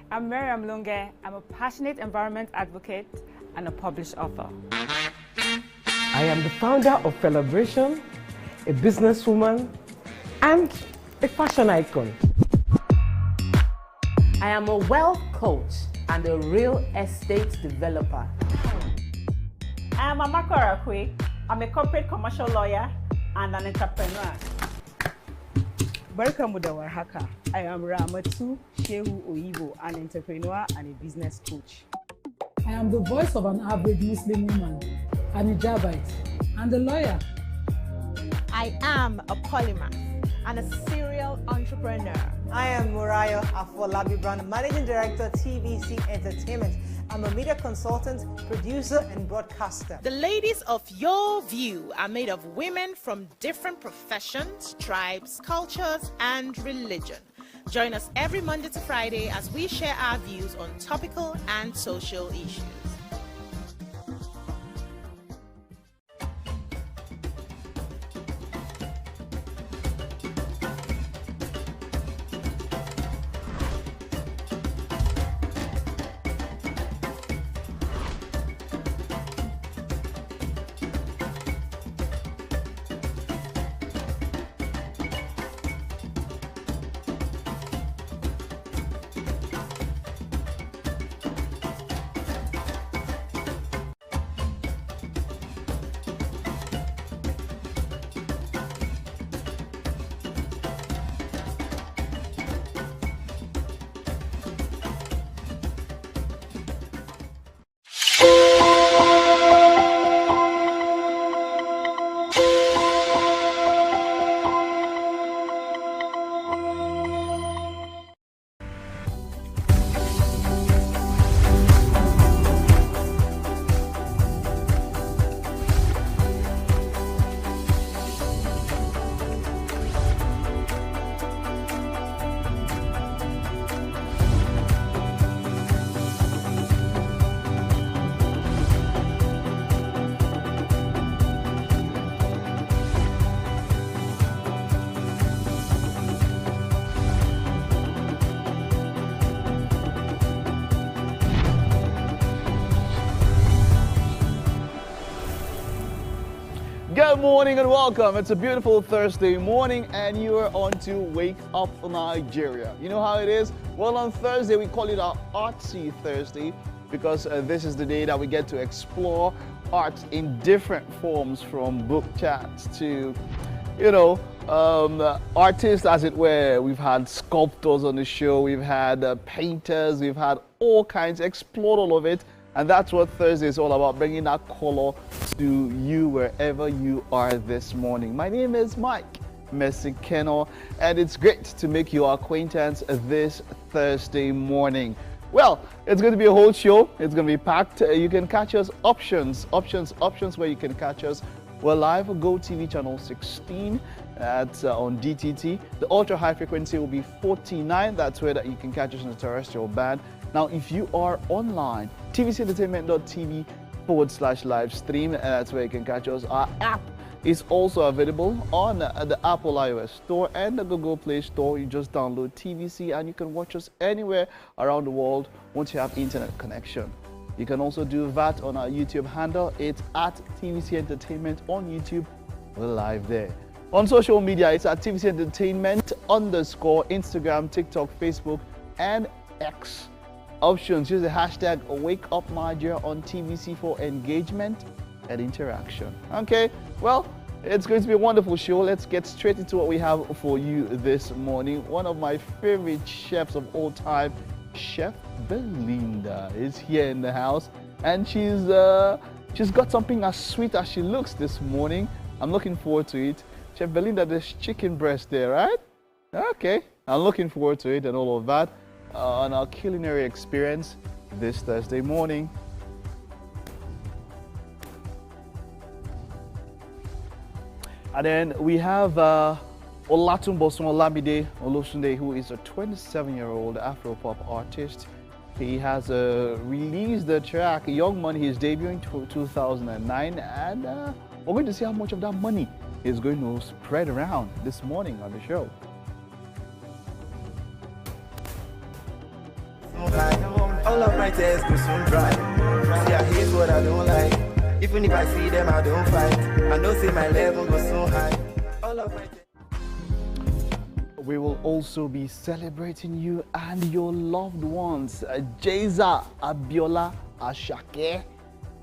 I'm Miriam Lunge. I'm a passionate environment advocate and a published author. I am the founder of Celebration, a businesswoman, and a fashion icon. I am a wealth coach and a real estate developer. I am Amako Arakwe. I'm a corporate commercial lawyer and an entrepreneur. Welcome to our hacker. I am Ramatu Shehu Oyibo, an entrepreneur and a business coach. I am the voice of an average Muslim woman, an hijabite, and a lawyer. I am a polymath and a serial entrepreneur. I am Murayo Afolabi Brand, Managing Director, TVC Entertainment. I'm a media consultant, producer, and broadcaster. The ladies of your view are made of women from different professions, tribes, cultures, and religion. Join us every Monday to Friday as we share our views on topical and social issues. Good morning and welcome. It's a beautiful Thursday morning and you are on to Wake Up Nigeria. You know how it is? Well, on Thursday we call it our Artsy Thursday because this is the day that we get to explore art in different forms, from book chats to, artists as it were. We've had sculptors on the show, we've had painters, we've had all kinds, explored all of it. And that's what Thursday is all about, bringing that color to you wherever you are this morning. My name is Mike Mesikeno, and it's great to make your acquaintance this Thursday morning. Well, it's going to be a whole show. It's going to be packed. You can catch us options where you can catch us. We're live on GOTV channel 16. That's on DTT. The ultra high frequency will be 49. That's where that you can catch us in the terrestrial band. Now, if you are online, tvcentertainment.tv/live stream, and that's where you can catch us. Our app is also available on the Apple iOS Store and the Google Play Store. You just download TVC and you can watch us anywhere around the world once you have internet connection. You can also do that on our YouTube handle. It's at TVC Entertainment on YouTube. We're live there. On social media, it's at TVC Entertainment _ Instagram, TikTok, Facebook, and X. Options, use the hashtag WakeUpNigeria on TVC for engagement and interaction. Okay, well, It's going to be a wonderful show. Let's get straight into what we have for you this morning. One of my favorite chefs of all time, Chef Belinda, is here in the house, and she's got something as sweet as she looks this morning. I'm looking forward to it. Chef Belinda, there's chicken breast there, right? Okay, I'm looking forward to it and all of that on our culinary experience this Thursday morning. And then we have Olatunbosun Olamide Olosunde, who is a 27-year-old Afro-pop artist. He has released the track Young Money. He's debuting in 2009, and we're going to see how much of that money is going to spread around this morning on the show. All of my tears go soon dry. See, I hate what I don't like. Even if I see them, I don't fight. I know say my level goes so high. All of my We will also be celebrating you and your loved ones. Jeza Abiola Ashake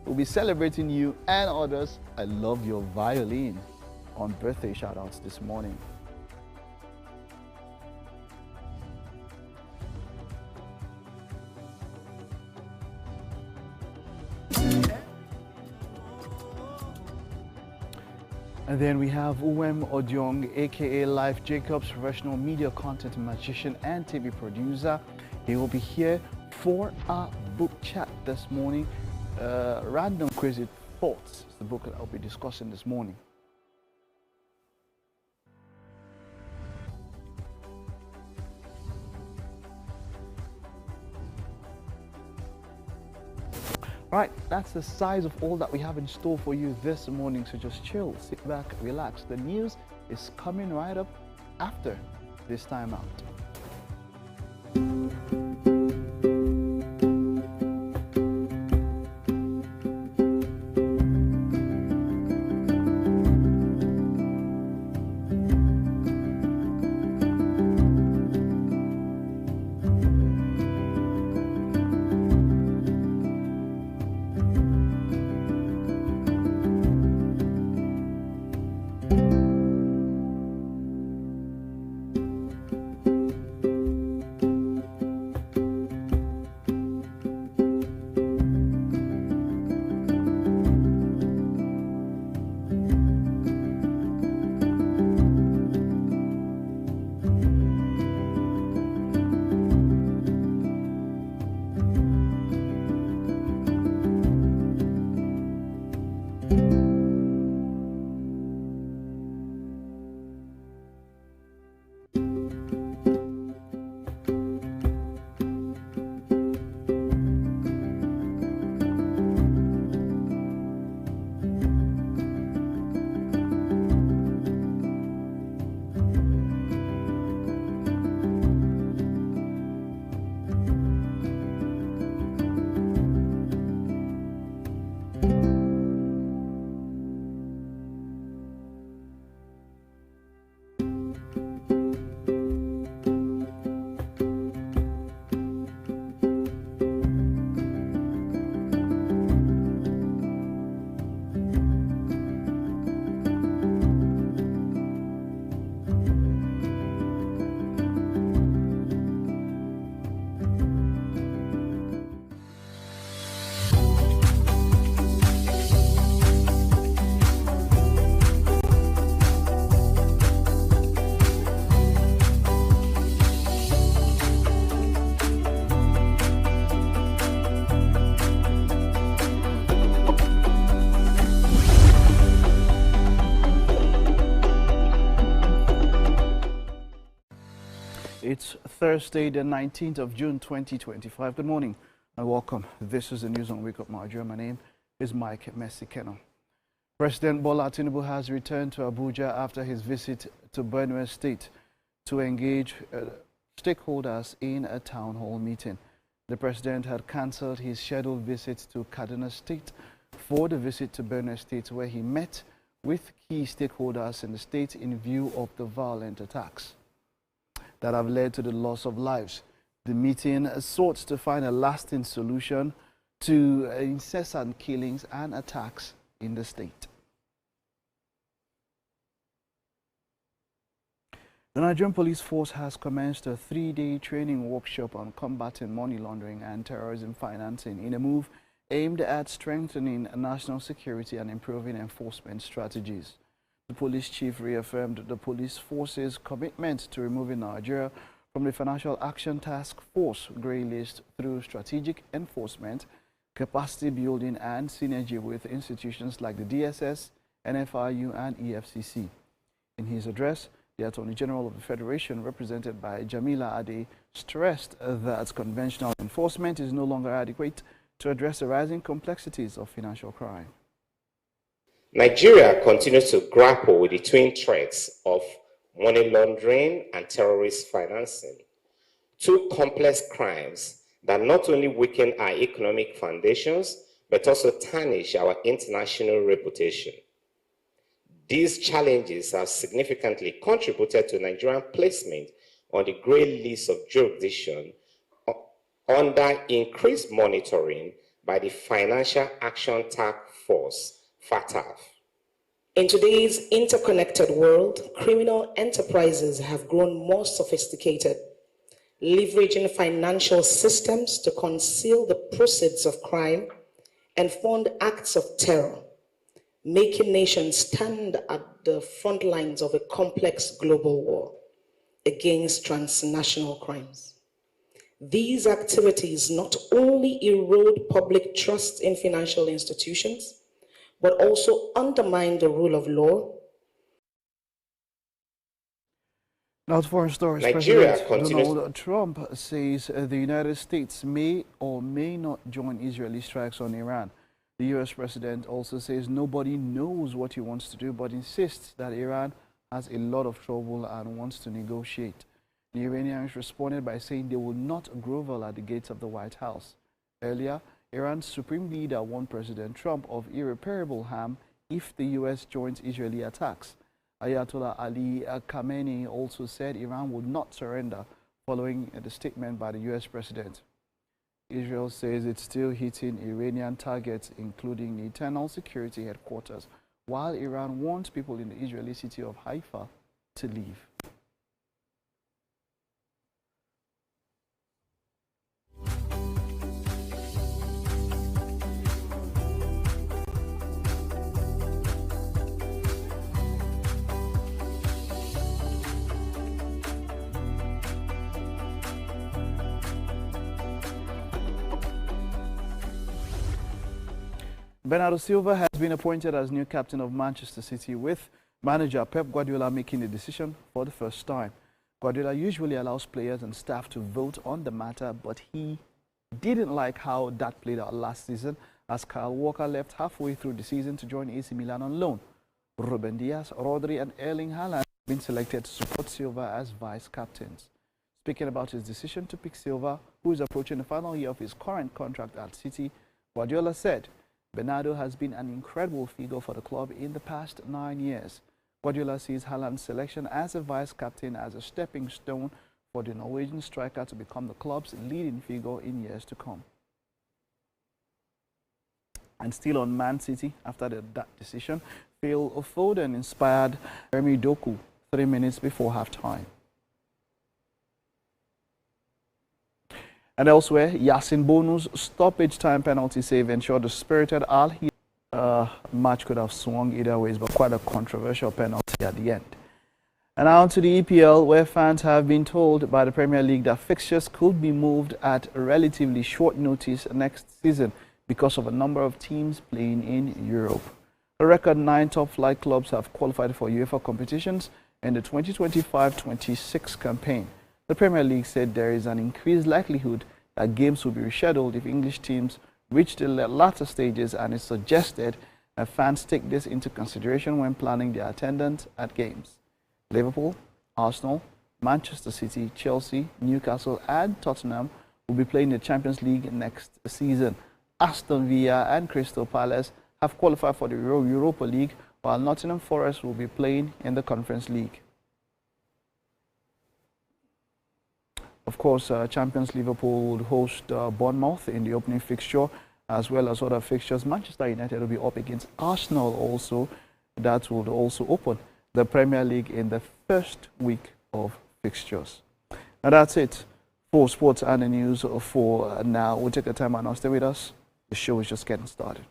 will be celebrating you and others. I love your violin on birthday shoutouts this morning. And then we have Uwem Odiong, aka Life Jacobs, professional media content magician and TV producer. He will be here for our book chat this morning. Random Crazy Thoughts is the book that I'll be discussing this morning. Right, that's the size of all that we have in store for you this morning, so just chill, sit back, relax. The news is coming right up after this time out. It's Thursday, the 19th of June, 2025. Good morning and welcome. This is the news on Wake Up Nigeria. My name is Mike Mesikeno. President Bola Tinubu has returned to Abuja after his visit to Benue State to engage stakeholders in a town hall meeting. The president had cancelled his scheduled visit to Kaduna State for the visit to Benue State, where he met with key stakeholders in the state in view of the violent attacks that have led to the loss of lives. The meeting sought to find a lasting solution to incessant killings and attacks in the state. The Nigerian Police Force has commenced a 3-day training workshop on combating money laundering and terrorism financing in a move aimed at strengthening national security and improving enforcement strategies. The police chief reaffirmed the police force's commitment to removing Nigeria from the Financial Action Task Force grey list through strategic enforcement, capacity building and synergy with institutions like the DSS, NFIU and EFCC. In his address, the Attorney General of the Federation, represented by Jamila Ade, stressed that conventional enforcement is no longer adequate to address the rising complexities of financial crime. Nigeria continues to grapple with the twin threats of money laundering and terrorist financing, two complex crimes that not only weaken our economic foundations, but also tarnish our international reputation. These challenges have significantly contributed to Nigerian placement on the grey list of jurisdiction under increased monitoring by the Financial Action Task Force, FATF. In today's interconnected world, criminal enterprises have grown more sophisticated, leveraging financial systems to conceal the proceeds of crime and fund acts of terror, making nations stand at the front lines of a complex global war against transnational crimes. These activities not only erode public trust in financial institutions, but also undermine the rule of law. Now to foreign stories. Nigeria President Donald Trump says the United States may or may not join Israeli strikes on Iran. The U.S. president also says nobody knows what he wants to do, but insists that Iran has a lot of trouble and wants to negotiate. The Iranians responded by saying they will not grovel at the gates of the White House. Earlier, Iran's supreme leader warned President Trump of irreparable harm if the U.S. joins Israeli attacks. Ayatollah Ali Khamenei also said Iran would not surrender following the statement by the U.S. president. Israel says it's still hitting Iranian targets, including the Internal Security Headquarters, while Iran warns people in the Israeli city of Haifa to leave. Bernardo Silva has been appointed as new captain of Manchester City, with manager Pep Guardiola making the decision for the first time. Guardiola usually allows players and staff to vote on the matter, but he didn't like how that played out last season, as Kyle Walker left halfway through the season to join AC Milan on loan. Ruben Dias, Rodri and Erling Haaland have been selected to support Silva as vice captains. Speaking about his decision to pick Silva, who is approaching the final year of his current contract at City, Guardiola said, Bernardo has been an incredible figure for the club in the past 9 years. Guardiola sees Haaland's selection as a vice-captain as a stepping stone for the Norwegian striker to become the club's leading figure in years to come. And still on Man City, after that decision, Phil Foden inspired Jeremy Doku 3 minutes before half-time. And elsewhere, Yasin Bono's stoppage time penalty save ensured the spirited Al Hilal match could have swung either ways, but quite a controversial penalty at the end. And now to the EPL, where fans have been told by the Premier League that fixtures could be moved at relatively short notice next season because of a number of teams playing in Europe. A record 9 top-flight clubs have qualified for UEFA competitions in the 2025-26 campaign. The Premier League said there is an increased likelihood that games will be rescheduled if English teams reach the latter stages, and it suggested that fans take this into consideration when planning their attendance at games. Liverpool, Arsenal, Manchester City, Chelsea, Newcastle and Tottenham will be playing the Champions League next season. Aston Villa and Crystal Palace have qualified for the Europa League, while Nottingham Forest will be playing in the Conference League. Of course, champions Liverpool would host Bournemouth in the opening fixture, as well as other fixtures. Manchester United will be up against Arsenal also. That will also open the Premier League in the first week of fixtures. Now that's it for sports and the news for now. We'll take the time and now stay with us. The show is just getting started.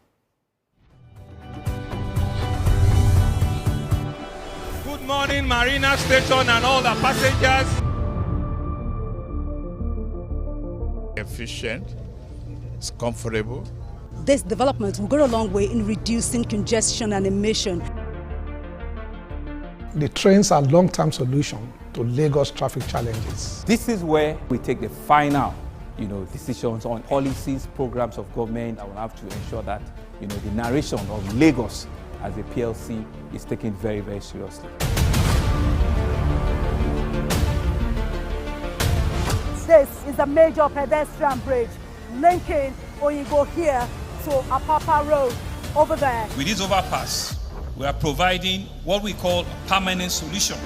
Good morning, Marina Station and all the passengers. Efficient, it's comfortable. This development will go a long way in reducing congestion and emission. The trains are a long-term solution to Lagos traffic challenges. This is where we take the final, decisions on policies, programs of government that will have to ensure that, the narration of Lagos as a PLC is taken very, very seriously. This is a major pedestrian bridge linking Oyingo here to Apapa Road over there. With this overpass, we are providing what we call a permanent solution.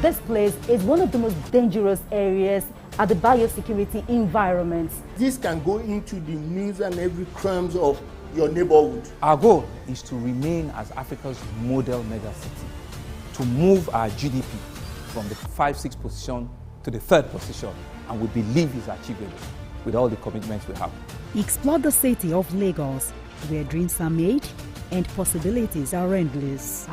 This place is one of the most dangerous areas at the biosecurity environment. This can go into the news and every crumbs of your neighborhood. Our goal is to remain as Africa's model megacity, to move our GDP from the 5-6 position to the 3rd position, and we believe is achievable with all the commitments we have. Explore the city of Lagos, where dreams are made and possibilities are endless.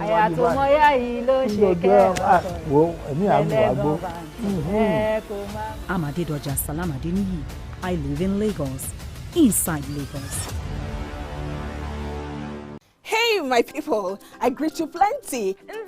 Amadedoja Salamadini. I live in Lagos, inside Lagos. Hey, my people, I greet you plenty. My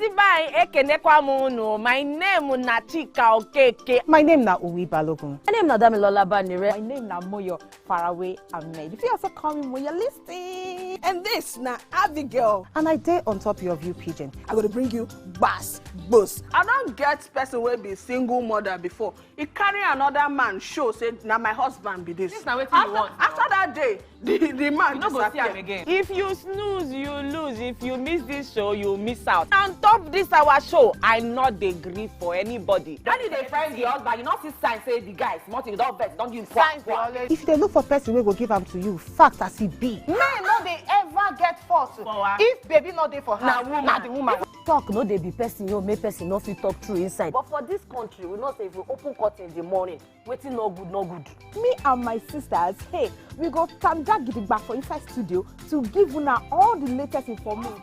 name is Nachika Okeke. My name na Uwi Balogun. My name na Damilola Banire. My name na Moyo Faraway Ahmed. If you also call me Moyo, listen. And this na Abigail. And I dare on top of your view pigeon. I'm going to bring you bass, boost. I don't get person will be single mother before. He carry another man show say now my husband be this. This na wetin you want. After that day, the man you no go see him again. If you snooze, you lose. If you miss this show, you miss out. On top this our show, I not dey gree for anybody. When you dey friend the husband, you not see sign say the guy smart, you don't vex, don't give sign. If they look for person we go give them to you, fact as he be. Men no dey ever get fault. If baby not dey for her, na the woman. Talk no dey be person you make person no fit talk true inside. But for this country, we know say if we open curtain in the morning, waiting no good, no good. Me and my sisters, hey, we go tanda gidigba for inside studio to give una all the latest information.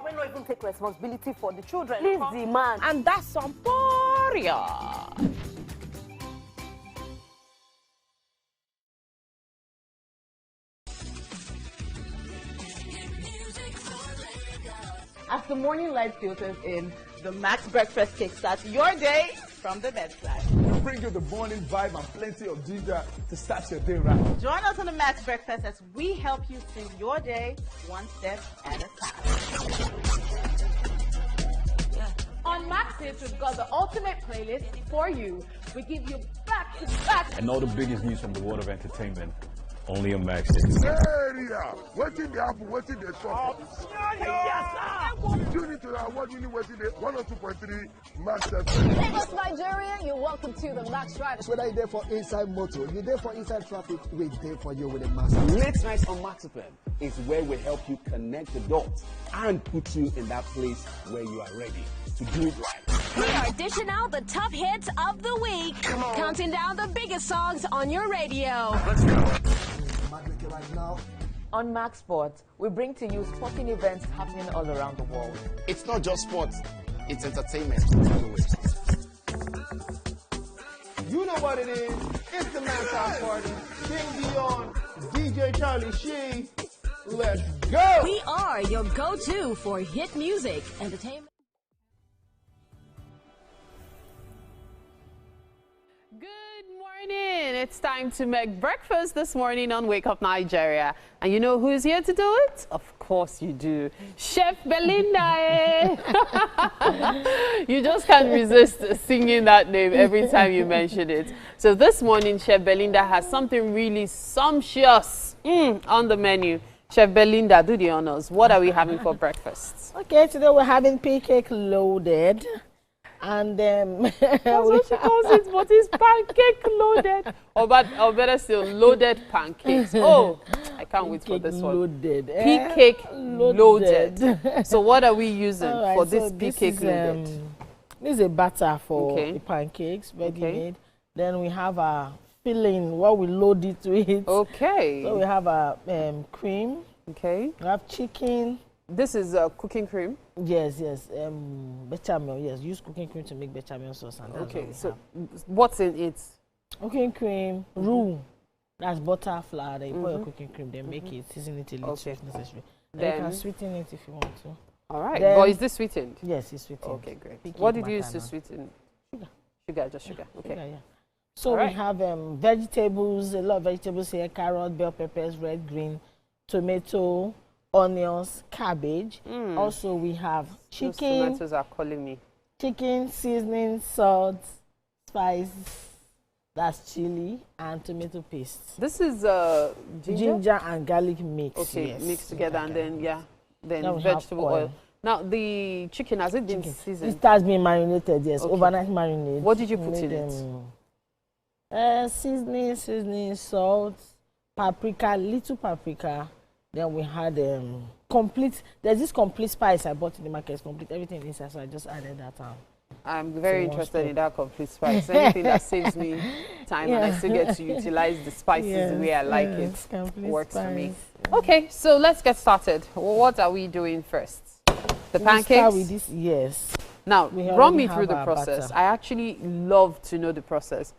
We no even take responsibility for the children. Leave the man. And that's some poria. As the morning light filters in, the Max Breakfast kickstarts your day from the bedside. We bring you the morning vibe and plenty of ginger to start your day right. Join us on the Max Breakfast as we help you through your day one step at a time. On Max Hits, we've got the ultimate playlist for you. We give you back-to-back. And all the biggest news from the world of entertainment. Only on Max Hits. Area! Waiting the apple, waiting the top. Tune into the award-winning waiting the 102.3 Max FM. Lagos, Nigeria, you're welcome to the Max Drive. Whether you're there for inside motor, you're there for inside traffic, we're there for you with a Max. Late nights on Max FM is where we help you connect the dots and put you in that place where you are ready to do it right. We are dishing out the top hits of the week, counting down the biggest songs on your radio. Let's go. Right now. On Max Sports, we bring to you sporting events happening all around the world. It's not just sports, it's entertainment. You know what it is. It's the Max House Party. King Dion, DJ Charlie Sheen. Let's go. We are your go-to for hit music, entertainment. It's time to make breakfast this morning on Wake Up Nigeria. And you know who's here to do it? Of course you do. Chef Belinda. You just can't resist singing that name every time you mention it. So this morning, Chef Belinda has something really sumptuous on the menu. Chef Belinda, do the honors. What are we having for breakfast? Okay, today we're having pea cake loaded. And that's what she calls it, but it's pancake loaded. Or better still, loaded pancakes. Oh, I can't wait for this one. Loaded. Pea cake loaded. So what are we using for this pea cake loaded? This is a batter for the pancakes, ready made. Then we have a filling, what we load it with. Okay. So we have a cream. Okay. We have chicken. This is cooking cream? Yes. Bechamel, yes. Use cooking cream to make bechamel sauce. And okay, so what's in it? Cooking cream, roux. That's butter, flour. Then you put your cooking cream, then make it, season it a little if necessary. Then you can sweeten it if you want to. All right. But is this sweetened? Yes, it's sweetened. Okay, great. What did you use to sweeten? Sugar, just sugar. Okay. Sugar, yeah. So we have vegetables, a lot of vegetables here: carrot, bell peppers, red, green, tomato, onions, cabbage. Also, we have chicken. Those tomatoes are calling me. Chicken, seasoning, salt, spice. That's chili and tomato paste. This is ginger and garlic mix. Okay, mixed together, and then then vegetable oil. Now the chicken, has it been seasoned? It has been marinated. Yes, overnight marinade. What did you put in it? Seasoning, salt, paprika, little paprika. Then we had complete. There's this complete spice I bought in the market. It's complete, everything inside. So I just added that on. I'm very interested in that complete spice. Anything that saves me time and I still get to utilize the spices the way I like it works for me. Okay, so let's get started. What are we doing first? The pancakes? Start with this, yes. Now, run me through the process. Butter. I actually love to know the process.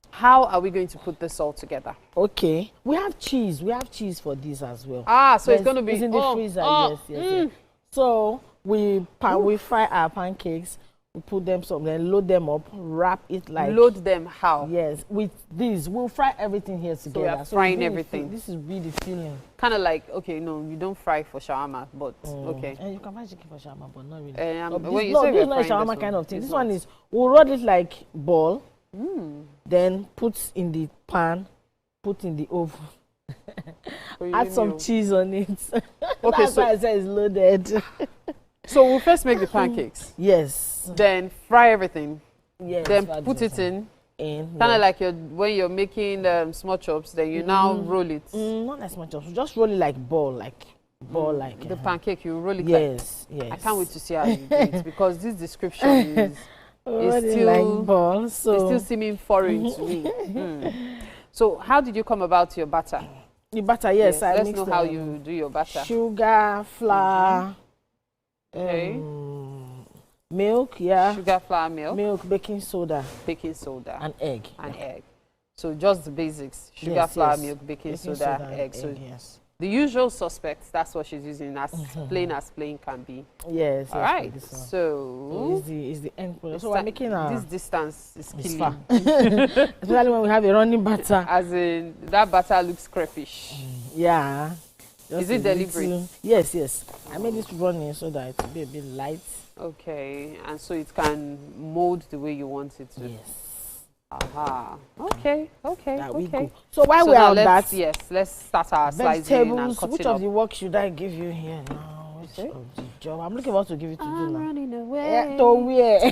How are we going to put this all together? Okay, we have cheese. We have cheese for this as well. So it's going to be in the freezer. Yes. So we fry our pancakes. We put them then load them up, wrap it like. Load them how? Yes, with this we'll fry everything here together. So we are frying everything. This is really filling. Kind of like no, you don't fry for shawarma, but okay. And you can fry chicken for shawarma, but not really. This is not a shawarma kind of thing. This one is we'll roll it like ball, then put in the pan, put in the oven. Add some cheese on it. Okay, that's why I said it's loaded. So we'll first make the pancakes. Yes. Then fry everything. Yes. Then put it in. Kind of like when you're making small chops, then you now roll it. Not like small chops. Just roll it like ball, like the pancake. You roll it. Yes. I can't wait to see how you do it because this description is still like ball. So it's still seeming foreign to me. So how did you come about your batter? The butter, yes. Let's know how you do your butter. Sugar, flour. Milk, sugar, flour, milk, baking soda, and egg. So just the basics: sugar, flour, milk, baking soda, egg. So the usual suspects. That's what she's using. As plain can be. Yes. All right. So is the end product. So we're making this distance is killing. Far. Especially when we have a running batter. As in that batter looks crayfish. Yeah. Is it deliberate? Yes. I made this running so that it will be a bit light. Okay, and so it can mold the way you want it to. Yes. Aha. Okay. We go. So while we are on that, let's start our slicing and cutting which of the work should I give you here now? Which of the job? I'm looking forward to give it to you now. Running away. To where?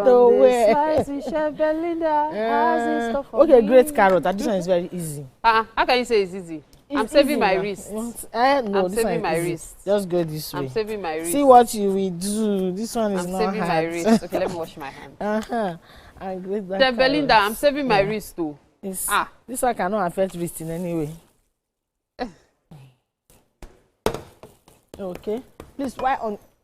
To where? Chef Belinda. Okay, great carrot. This one is very easy. How can you say it's easy? I'm saving my wrist. No, I'm saving my wrist. Just go this way. I'm saving my wrist. See what you will do. This one is not hard. I'm saving my wrist. Okay, let me wash my hand. And grate that Chef Belinda, I'm saving my wrist too. This one cannot affect wrist in any way. Okay. Please,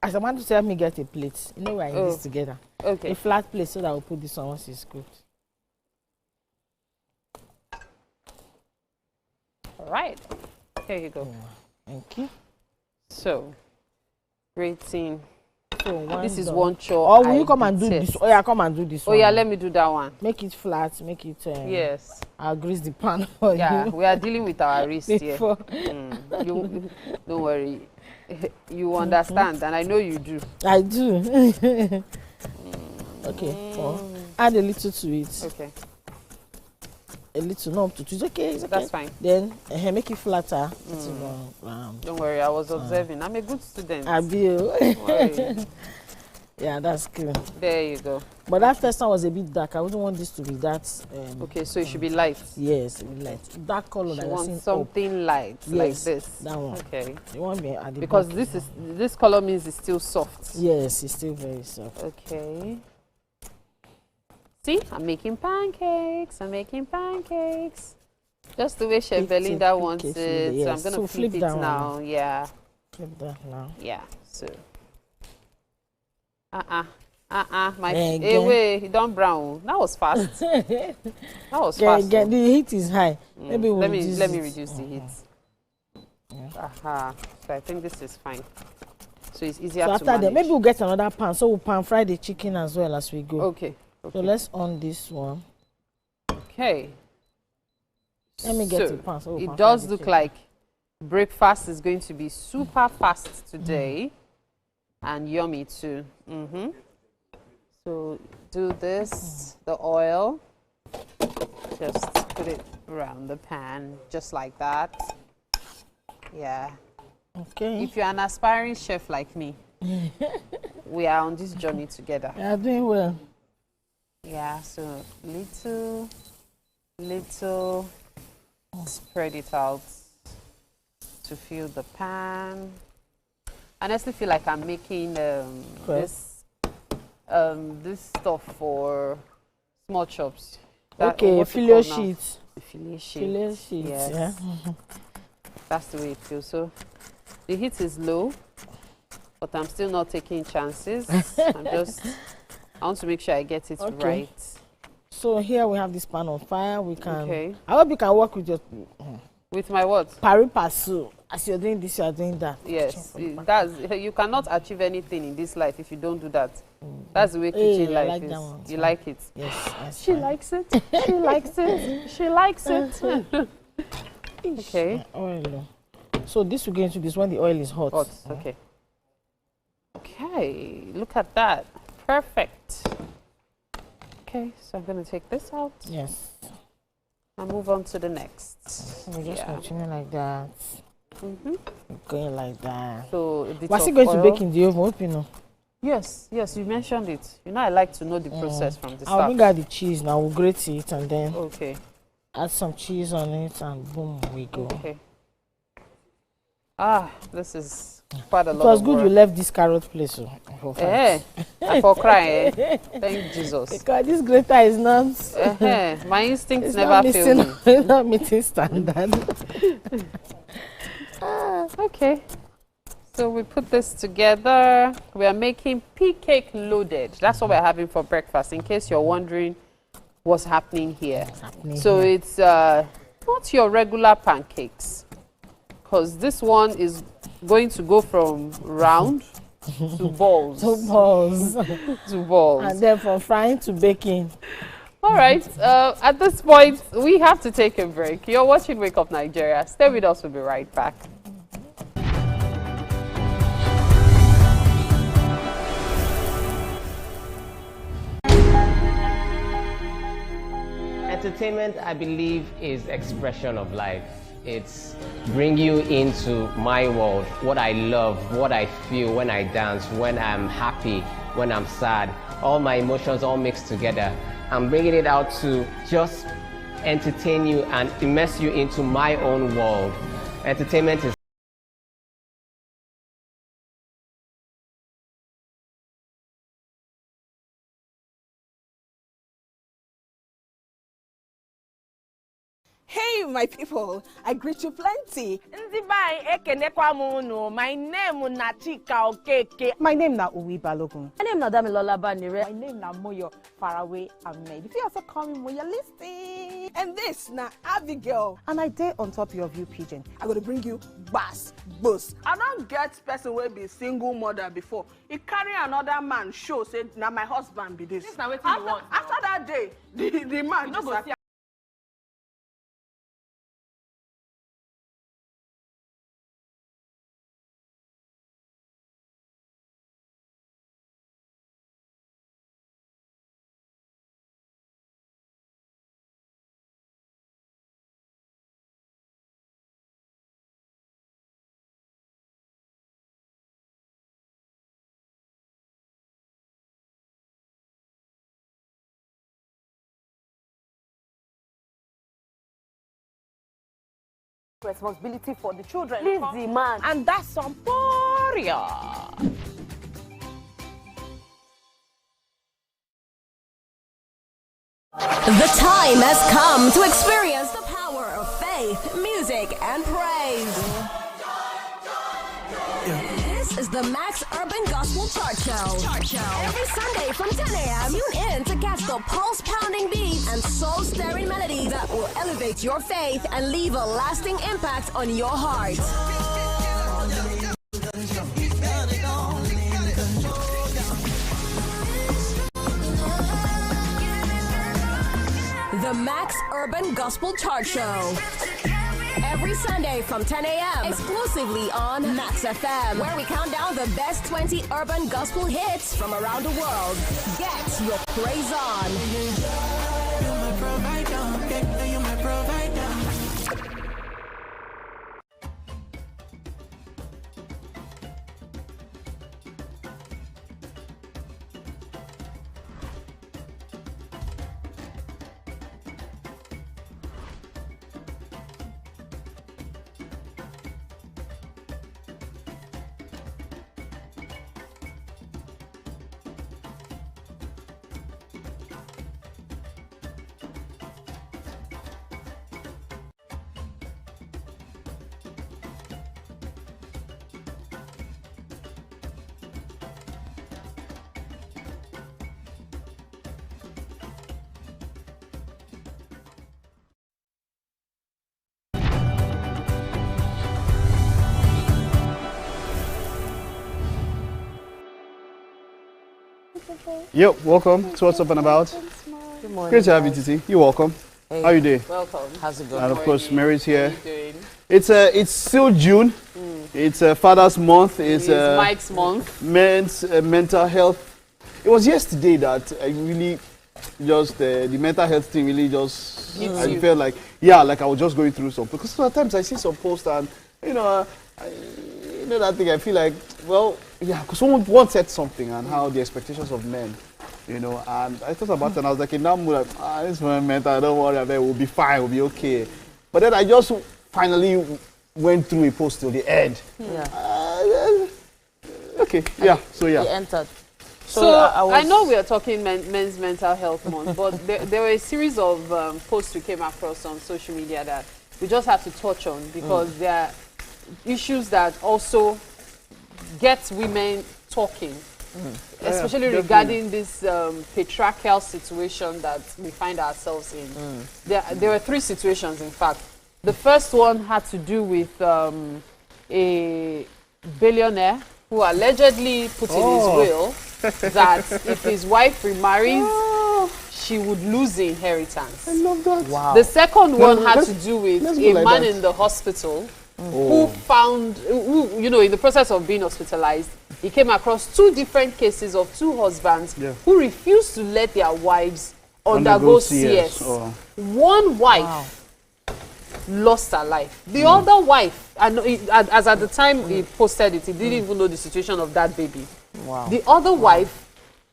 as I want to help me get a plate. You know we're in this together. Okay. A flat plate so that I'll put this on once it's cooked. All right, here you go. Thank you. So, grating. So this is one chop. Or will you come and do this? Oh yeah, come and do this one. Oh yeah, let me do that one. Make it flat. Make it. Yes. I'll grease the pan for you. We are dealing with our wrist here. You don't worry. You understand, and I know you do. I do. Okay. Add a little to it. Okay. A little, not to. It's okay. That's fine. Then make it flatter. Don't worry, I was observing. I'm a good student. I will. Yeah, that's clean. There you go. But that first one was a bit dark. I wouldn't want this to be that. Okay, so it should be light. Yes, it will be light. Dark color that You I want seen something light, like yes, this. that one. Okay. You want me at the because back. this color means it's still soft. Yes, it's still very soft. Okay. See, I'm making pancakes. I'm making pancakes. Just the way Chef Belinda wants it. Yes. So I'm gonna flip it now. Yeah. Flip that now. Yeah. So. My wait, don't brown. That was fast. That was fast. The heat is high. Maybe we'll let me reduce reduce the heat. So I think this is fine. So it's easier so to after manage. that, maybe we'll get another pan. So we'll pan fry the chicken as well as we go. Okay. So let's on this one. Okay. Let me get the pan. So it does look like breakfast is going to be super fast today and yummy too. So do this, the oil, just put it around the pan, just like that. Yeah. Okay. If you're an aspiring chef like me, we are on this journey together. Yeah, doing well. Yeah, so little, spread it out to fill the pan. I honestly feel like I'm making this stuff for small chops. Okay, fillet sheets. Fillet sheets. Fillet sheets. Yes. Yeah. That's the way it feels. So the heat is low, but I'm still not taking chances. I want to make sure I get it right. So here we have this pan on fire. We can. Okay. I hope you can work with your. With my what? Pari passu. As you're doing this, you are doing that. Yes, you cannot achieve anything in this life if you don't do that. That's the way kitchen life like is. That one. You like it? Yes. She likes it. She likes it. She likes it. Okay. Oil. So this will go into this when the oil is hot. Hot. Okay. Okay. Look at that. Perfect. Okay, so I'm going to take this out. Yes. And move on to the next. We just continue like that. Going like that. So was it going to bake in the oven? Hope you know. Yes, you mentioned it. You know, I like to know the process from the start. I'll bring out the cheese now. We'll grate it and then add some cheese on it and boom, we go. Okay. This is quite a lot. It was of good work. you left this carrot place. I for crying. Thank Jesus. Because this grater is not. My instincts never fail me. It's not meeting standard. Okay. So we put this together. We are making pea cake loaded. That's what we're having for breakfast. In case you're wondering what's happening here. It's not your regular pancakes, because this one is going to go from round to balls. To balls. And then from frying to baking. All right. At this point, we have to take a break. You're watching Wake Up Nigeria. Stay with us. We'll be right back. Entertainment, I believe, is expression of life. It's bring you into my world, what I love, what I feel when I dance, when I'm happy, when I'm sad, all my emotions all mixed together. I'm bringing it out to just entertain you and immerse you into my own world. Entertainment is Hey, my people, I greet you plenty. My name na Chika Okeke. My name na Uwi Balogun. My name na Damilola Banire. My name na Moyo Faraway Ahmed. If you also call me Moyo, listen. And this na Abigail. And I dare on top of you, Pigeon. I'm going to bring you bass, boost. I don't get person will be single mother before. He carry another man show, say, now my husband be this. This na wetin you want. After that day, the man you no go see responsibility for the children. Please demand. And that's some warrior. The time has come to experience the power of faith, music, and praise. This is the Max Urban Gospel Chart Show. Every Sunday from 10 a.m., tune in to catch the pulse-pounding beats and soul-stirring melodies that will elevate your faith and leave a lasting impact on your heart. The Max Urban Gospel Chart Show. Every Sunday from 10 a.m. exclusively on Max FM, where we count down the best 20 urban gospel hits from around the world. Get your praise on. Yep, welcome to What's Up and About. Good morning. Great to have you, Titi. You're welcome. Hey. How you doing? Welcome. How's it going? And of course, Mary's here. How you doing? It's still June. It's Father's Month. It's Mike's month. Men's mental health. It was yesterday that I really just the mental health thing really just I felt like like I was just going through some, because sometimes I see some posts and you know that thing I feel like because someone once said something and how the expectations of men, and I thought about it and I was like, in that mood, like, this man mental, don't worry about it, we'll be fine, we'll be okay. But then I just finally went through a post till the end. You entered. So I know we are talking men's mental health month, but there were a series of posts we came across on social media that we just have to touch on, because there are issues that also get women talking, especially regarding this patriarchal situation that we find ourselves in. There were 3 situations, in fact. The first one had to do with a billionaire who allegedly put in his will that if his wife remarries, she would lose the inheritance. I love that. Wow. The second one had to do with a man in the hospital who found, in the process of being hospitalized, he came across 2 different cases of 2 husbands who refused to let their wives undergo CS. One wife lost her life. The other wife, and as at the time he posted it, he didn't even know the situation of that baby. Wow. The other wife,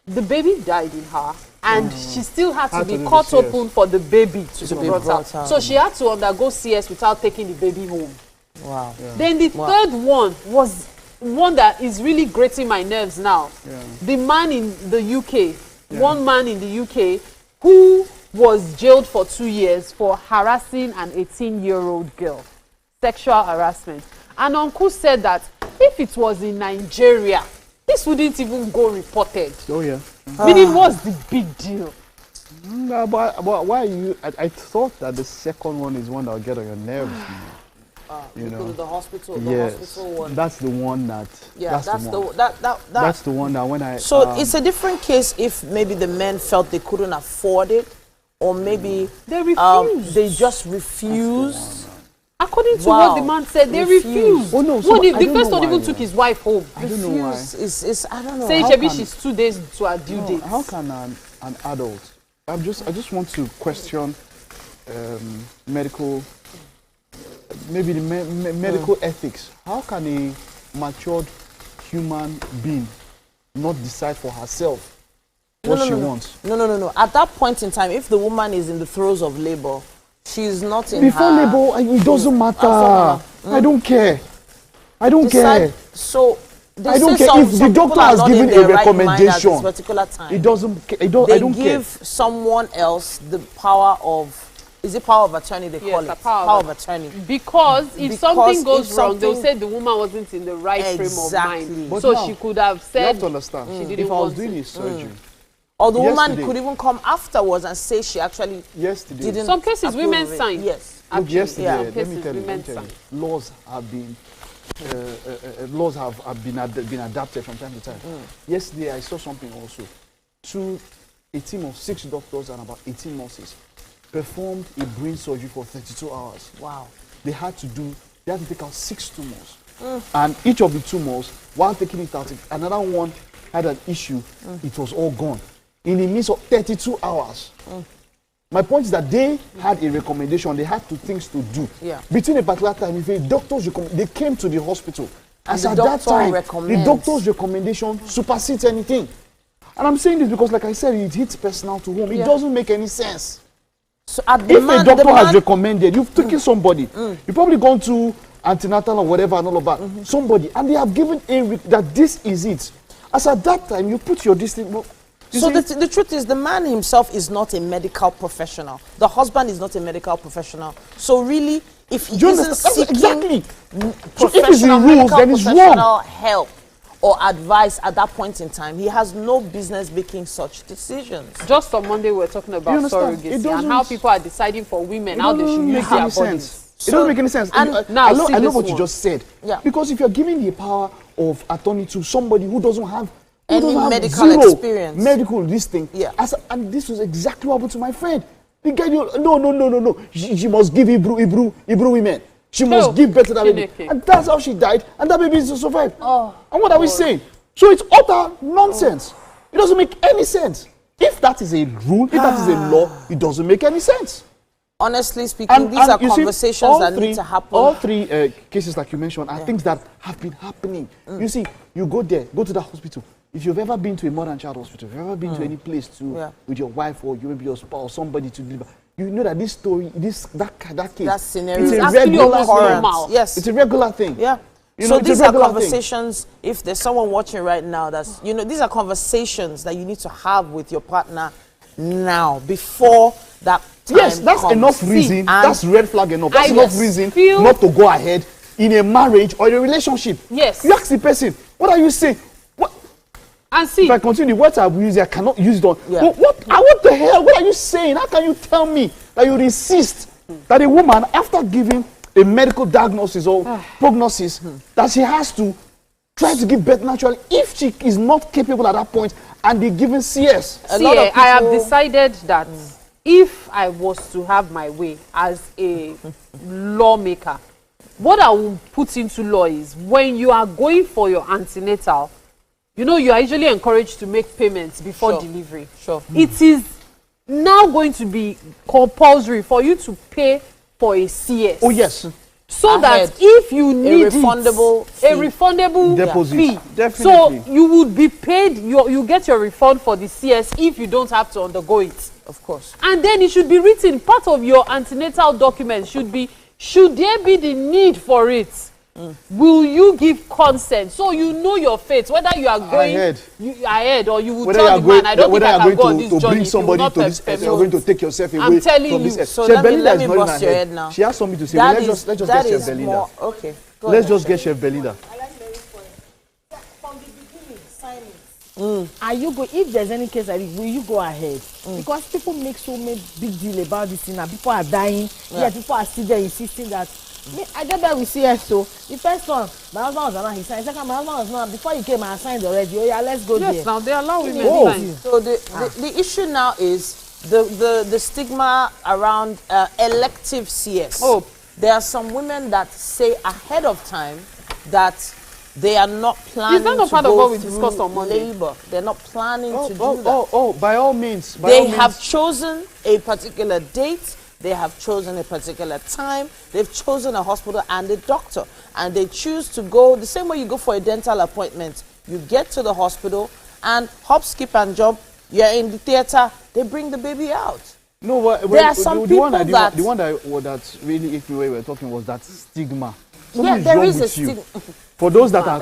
the baby died in her, and she still had to be cut open for the baby to be brought out. So she had to undergo CS without taking the baby home. Wow. Then the third one was one that is really grating my nerves now. The man in the UK, one man in the UK who was jailed for 2 years for harassing an 18-year-old girl, sexual harassment. And Uncle said that if it was in Nigeria, this wouldn't even go reported. Meaning, what's the big deal? But why are you? I thought that the second one is one that will get on your nerves. Because of the hospital, hospital one. That's the one that. Yeah, that's the one that when I. So it's a different case if maybe the men felt they couldn't afford it, or maybe they refused. They just refused. According to what the man said, they refused. Oh no! So the first one even took his wife home. I don't know why. I don't know. Saying maybe she's 2 days to her due date. How can an adult? I just want to question medical. Maybe the medical ethics. How can a matured human being not decide for herself what she wants? No. At that point in time, if the woman is in the throes of labor, she's not in before her... labor, it doesn't matter. I don't care. I don't care. So I don't care if the doctor has given a recommendation. It doesn't. I don't care. They give someone else the power of. Is it power of attorney they call it? Power of attorney. Because if something goes wrong, they'll say the woman wasn't in the right frame of mind. But so now, she could have said. You have to understand. She didn't if I was want doing a surgery, or the woman could even come afterwards and say she actually didn't. Some cases women sign. Yes. Look, yesterday, let me cases tell you, women sign. laws have been been adapted from time to time. Yesterday, I saw something also. A team of 6 doctors and about 18 nurses performed a brain surgery for 32 hours. Wow. They had to take out 6 tumors. And each of the tumors, while taking it out, if another one had an issue, it was all gone. In the midst of 32 hours. My point is that they had a recommendation, they had 2 things to do. Yeah. Between a particular time, if a doctor's they came to the hospital. As the at that time, recommends. the doctor's recommendation supersedes anything. And I'm saying this because, like I said, it hits personal to home. It doesn't make any sense. So if a doctor has recommended, you've taken somebody, you've probably gone to antenatal or whatever and all of that, somebody, and they have given that this is it. As at that time, you put your distance. So the truth is, the man himself is not a medical professional. The husband is not a medical professional. So really, if he isn't seeking professional medical help or advice at that point in time, he has no business making such decisions. Just on Monday, we were talking about surrogacy and how people are deciding for women how they should use their bodies. It doesn't make any sense. And I know what you just said. Yeah. Because if you're giving the power of attorney to somebody who doesn't have any medical experience, this thing. Yeah. And this was exactly what happened to my friend. The guy, no. She must give Hebrew women. She must give birth to that baby. And that's how she died. And that baby is to survive. And what are we saying? So it's utter nonsense. It doesn't make any sense. If that is a rule, if that is a law, it doesn't make any sense. Honestly speaking, these are conversations that need to happen. All 3 cases like you mentioned are things that have been happening. You see, you go there, go to the hospital. If you've ever been to a mother and child hospital, if you've ever been to any place with your wife or maybe your spouse, somebody to deliver, you know that this story, that case, that scenario it's is a regular normal. Yes, it's a regular thing. Yeah. So these are conversations. If there's someone watching right now, these are conversations that you need to have with your partner now before that time Yes, that's comes. enough reason. That's red flag enough. That's enough reason not to go ahead in a marriage or in a relationship. Yes. You ask the person, what are you saying? And see, if I continue, the words I've used, I cannot use it on. What the hell? What are you saying? How can you tell me that you insist that a woman, after giving a medical diagnosis or prognosis, that she has to try to give birth naturally if she is not capable at that point and be given CS? I have decided that if I was to have my way as a lawmaker, what I will put into law is when you are going for your antenatal, you are usually encouraged to make payments before delivery. It is now going to be compulsory for you to pay for a CS. Oh, yes. So that if you need a refundable deposit fee. Definitely. So you would be paid, you get your refund for the CS if you don't have to undergo it. Of course. And then it should be written, part of your antenatal document should be, should there be the need for it, will you give consent? So you know your fate, whether you are going ahead or you will tell the man, I don't think I can go on this journey. Bring somebody to this, you're going to take yourself away I'm telling from you. this. So let me bust your head now. She has something to say. Let's just get Chef Belinda. Okay. Let's just get Chef Belinda. Are you go? If there's any case like this, will you go ahead? Because people make so many big deal about this thing, and people are dying. People are still there insisting that. I get that we see us. So the first one, my husband was around. He signed. Second, my husband was not. Before you came, I signed already. Oh yeah, let's go there. Yes, now they allow women to sign. So the issue now is the stigma around elective CS. There are some women that say ahead of time that they are not planning to part go of what we through discussed on Monday? labor. They're not planning to do that. By all means. They have chosen a particular date. They have chosen a particular time. They've chosen a hospital and a doctor. And they choose to go the same way you go for a dental appointment. You get to the hospital and hop, skip and jump. You're in the theater. They bring the baby out. No, but there are some people the that one that really, if we were talking, was that stigma. Yeah, there is a stigma. For those that are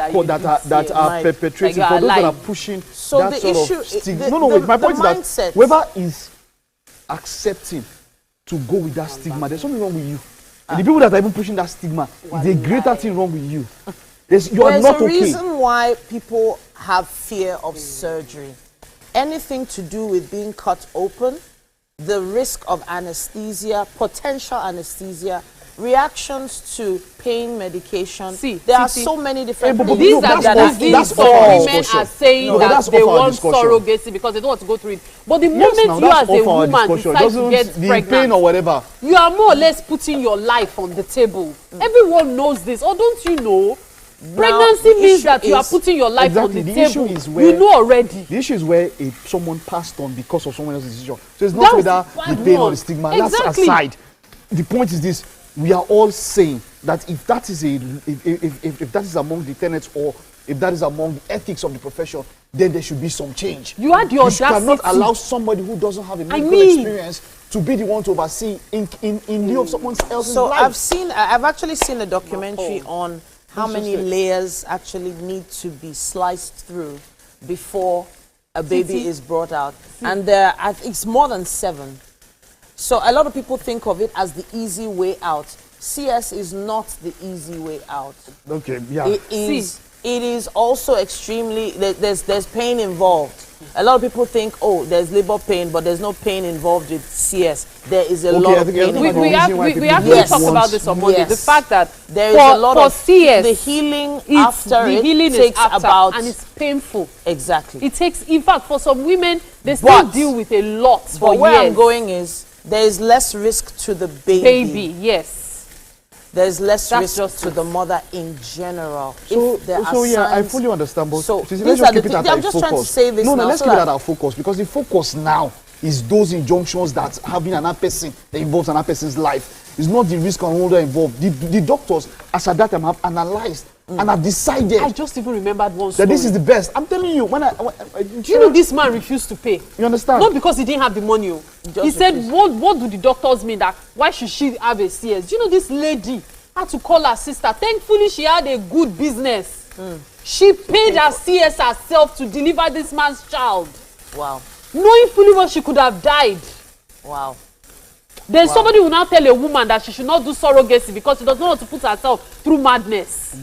perpetrating, for those that are pushing that sort of stigma. No, my point is that whoever is accepting to go with that stigma, there's something wrong with you. And the people that are even pushing that stigma, is a greater thing wrong with you. You are not okay. There's a reason why people have fear of surgery. Anything to do with being cut open, the risk of anesthesia, potential anesthesia, reactions to pain medication. There are so many different things. These are the women are saying that they want surrogacy because they don't want to go through it. But the moment you as a woman decide to get pregnant, pain or whatever, you are more or less putting your life on the table. Everyone knows this. Or don't you know? Pregnancy means that you are putting your life on the table. You know already. The issue is where someone passed on because of someone else's decision. So it's not whether the pain or the stigma. That's aside. The point is this: we are all saying that if that is if that is among the tenets or if that is among the ethics of the profession, then there should be some change. You had the audacity. You cannot allow somebody who doesn't have a medical experience to be the one to oversee in lieu of someone else's life. So I've actually seen a documentary on how many layers actually need to be sliced through before a baby is brought out. And it's more than 7. So a lot of people think of it as the easy way out. CS is not the easy way out. Okay, yeah. It is also extremely, there's pain involved. A lot of people think, oh, there's labor pain, but there's no pain involved with CS. There is a lot of pain. We actually talked about this on Monday. The fact that there is a lot of CS, the healing after the healing takes about, and it's painful. Exactly. It takes, in fact, for some women, they still deal with a lot for years. But where I'm going is, there is less risk to the baby. Yes. There's less risk to the mother in general. I fully understand. But so let's just keep it at our focus. I'm just trying to say this now. No, let's keep it at our focus, because the focus now is those injunctions that having another person that involves another person's life. It's not the risk and holder involved. The doctors, as at that time, have analyzed and have decided. I just even remembered one story. That this is the best. I'm telling you, do you know this man refused to pay? You understand? Not because he didn't have the money. He said, what do the doctors mean that why should she have a CS? Do you know this lady had to call her sister? Thankfully, she had a good business. She paid her CS herself to deliver this man's child. Wow. Knowing fully well she could have died. Wow. Then somebody will now tell a woman that she should not do surrogacy because she does not want to put herself through madness.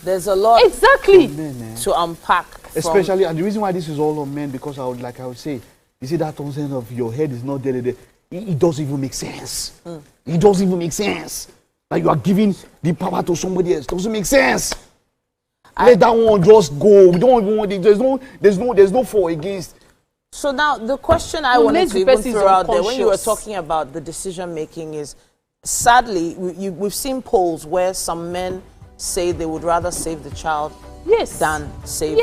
There's a lot to unpack. Especially, and the reason why this is all on men, because I would say, you see that concept of your head is not there. It doesn't even make sense. It doesn't even make sense. Like you are giving the power to somebody else. It doesn't make sense. Let that one just go. We don't even want it. There's no fall against. So now the question I wanted to even throw out there when you were talking about the decision making is, sadly, we've seen polls where some men say they would rather save the child than save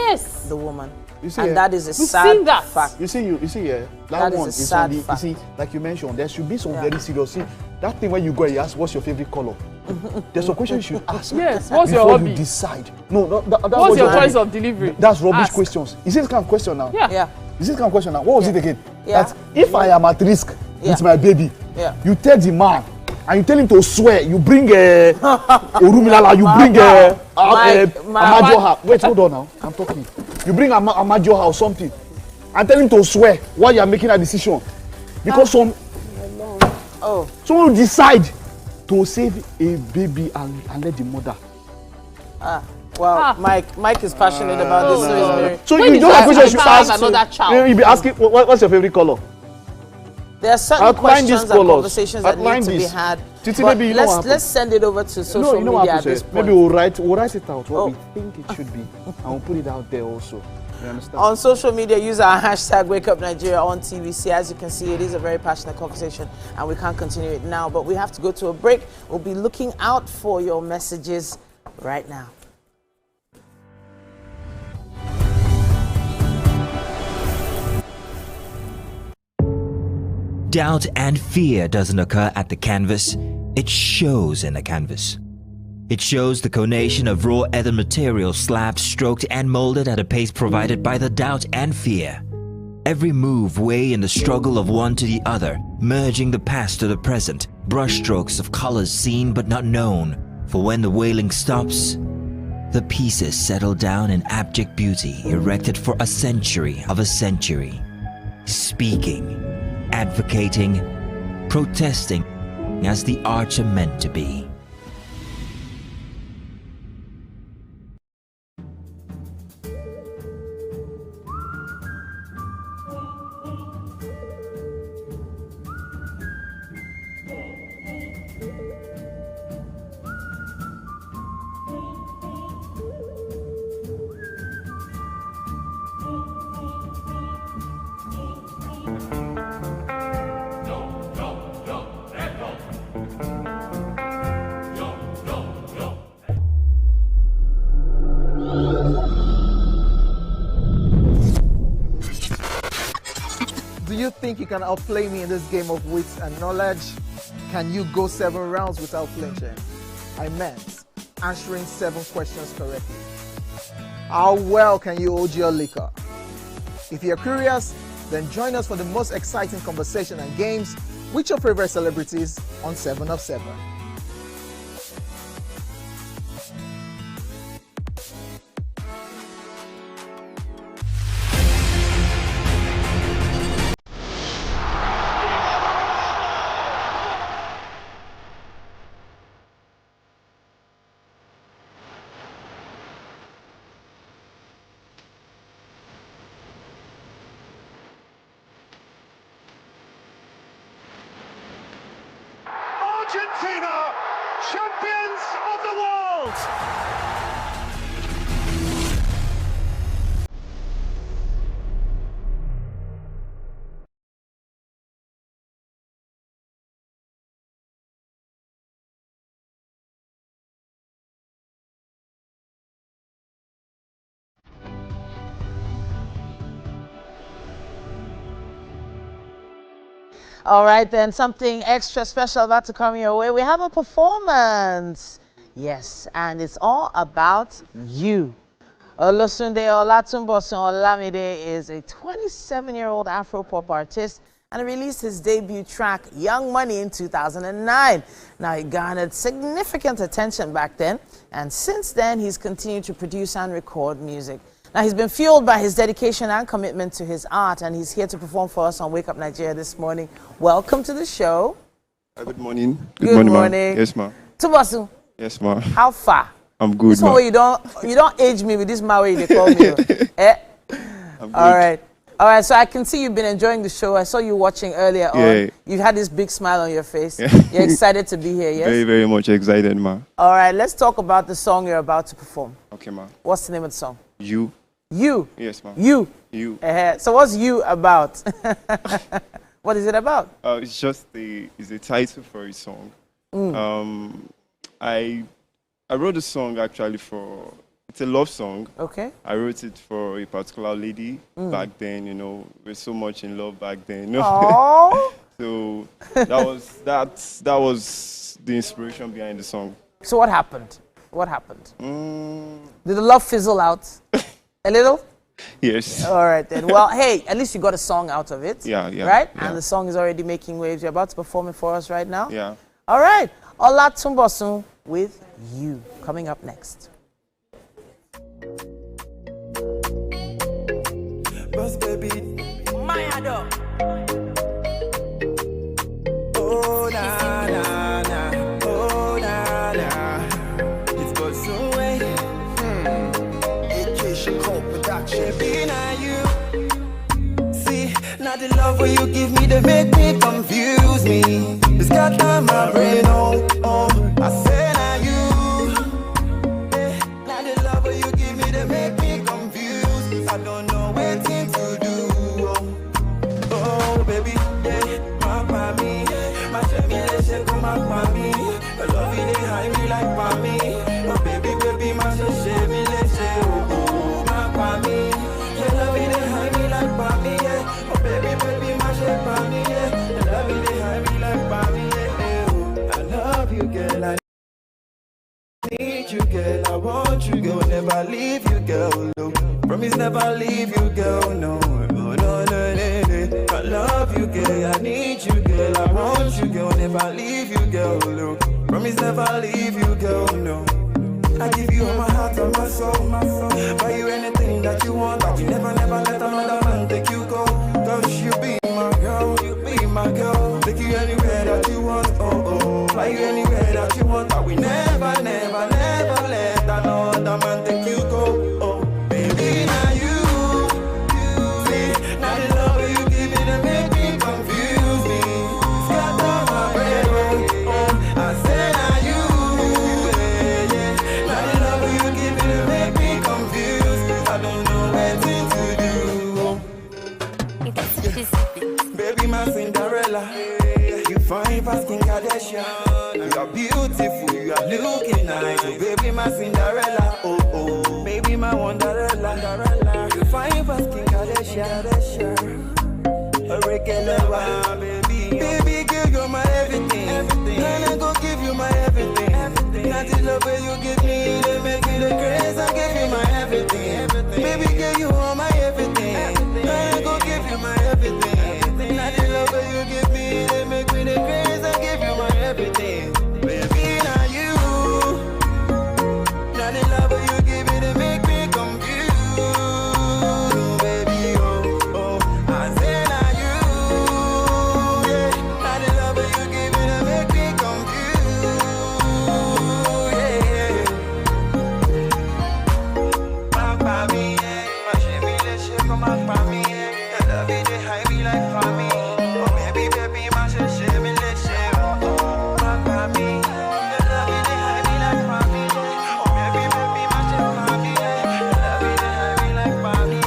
the woman. You see, and that is a sad fact. You see, that one is on the, you see, like you mentioned, there should be some very serious. See, that thing when you go and you ask, what's your favorite color? There's a question you should ask. Yes, what's your hobby? You decide. No, that's what's your choice of delivery? That's rubbish questions. Is this kind of question now? Yeah. Is this kind of question now? What was it again? That if I am at risk with my baby, you tell the man and you tell him to swear, you bring Orumilala, you bring Amajoha. Wait, hold on now. I'm talking. You bring Amajoha or something and tell him to swear while you are making a decision. Because someone will decide to save a baby and let the mother. Well, Mike is passionate about this. So you don't have questions you ask. You'll be asking, what's your favorite color? There are certain questions and conversations that need to be had. Let's send it over to social media at this point. Maybe we'll write it out what we think it should be, and we'll put it out there also. You understand? On social media, use our hashtag #WakeUpNigeria on TVC. As you can see, it is a very passionate conversation, and we can't continue it now. But we have to go to a break. We'll be looking out for your messages right now. Doubt and fear doesn't occur at the canvas, it shows in the canvas. It shows the conation of raw earthen material slabbed, stroked and molded at a pace provided by the doubt and fear. Every move weigh in the struggle of one to the other, merging the past to the present, brushstrokes of colors seen but not known. For when the wailing stops, the pieces settle down in abject beauty erected for a century of a century. Speaking, advocating, protesting as the arts are meant to be. Do you think you can outplay me in this game of wits and knowledge? Can you go 7 rounds without flinching? I meant answering 7 questions correctly. How well can you hold your liquor? If you're curious, then join us for the most exciting conversation and games with your favorite celebrities on 7 of 7. Argentina, champions of the world! All right, then, something extra special about to come your way. We have a performance. Yes, and it's all about you. Olosunde Olatunbosun Olamide is a 27-year-old Afro-pop artist and released his debut track, Young Money, in 2009. Now, he garnered significant attention back then, and since then, he's continued to produce and record music. Now, he's been fueled by his dedication and commitment to his art, and he's here to perform for us on Wake Up Nigeria this morning. Welcome to the show. Good morning. Good morning. Ma. Yes, ma. Tubosu. Yes, ma. How far? I'm good, This one where you don't age me with this man where they call me. Eh? I'm good. All right, so I can see you've been enjoying the show. I saw you watching earlier on. You've had this big smile on your face. Yeah. You're excited to be here, yes? Very, very much excited, ma. All right, let's talk about the song you're about to perform. Okay, ma. What's the name of the song? You. You? Yes, ma. You? You. So what's You about? What is it about? It's just it's a title for a song. I wrote a song actually it's a love song. Okay. I wrote it for a particular lady back then, you know. We're so much in love back then. Aww. So that was the inspiration behind the song. So what happened? What happened? Did the love fizzle out? A little? Yes. All right then. Well, hey, at least you got a song out of it. Yeah, yeah. Right? Yeah. And the song is already making waves. You're about to perform it for us right now? Yeah. All right. Olatunbosun with You. Coming up next. Boss baby, my adore. Oh na na na, oh na na. It's Boss away. Education co-production. Baby, now you see, now the love where you give me, they make me confuse me. It's got down my brain, oh oh. I say now you, now the love where you give me, they make me confused. I don't know what to do. Oh baby, yeah, my me, my shame come out me. I love you, they hide me like me. Oh baby, my shame oh my me. You love me, they hide me like me. Oh baby, my shame me. You love me, they hide me like me. I love you, girl. I need you, girl. I want you, girl. Never leave you, girl. Look. Promise never leave you, girl, no. No, no, no, no, no. I love you, girl, I need you, girl, I want you, girl, never leave you, girl, no. Promise never leave you, girl, no. I give you all my heart and my soul, buy you anything that you want. I will never, never let another man take you go. Cause you be my girl, you be my girl. Take you anywhere that you want, oh, oh. Fly you anywhere that you want. I will never, never, never let another man take you go, oh. Baby, now you, see, now the love you give me that make me confuse me. Scatter my brain, oh, I say now you, yeah, yeah. Now the love you give me that make me confused. I don't know what to do. Baby, my Cinderella, you fine past King Kardashian. You are beautiful, you are looking nice. Oh, baby, my Cinderella, oh, oh. Baby, my Wonderella, you fine past King Kardashian. Baby, baby, girl, you're my everything. And I go give you my everything. Not the love that you give me, they make me the grace. I give you my everything. Baby, girl, you are my everything. And I go give you my everything. Not the love that you give me, they make me the grace. I give you my everything. Baby, now you. Not the love that you give me, they make me confused. Baby, oh, oh, I say now you. Yeah, not the love that you give me, they make me confused. Yeah, Papa me, yeah, my shimmy, let's shake on my family. Your love it, they hide me like family. Oh, baby, baby, my shimmy, let's shake. Oh, Papa me, your love it, they hide me like family. Oh, baby, baby, my shimmy, your love it, they hide me like family.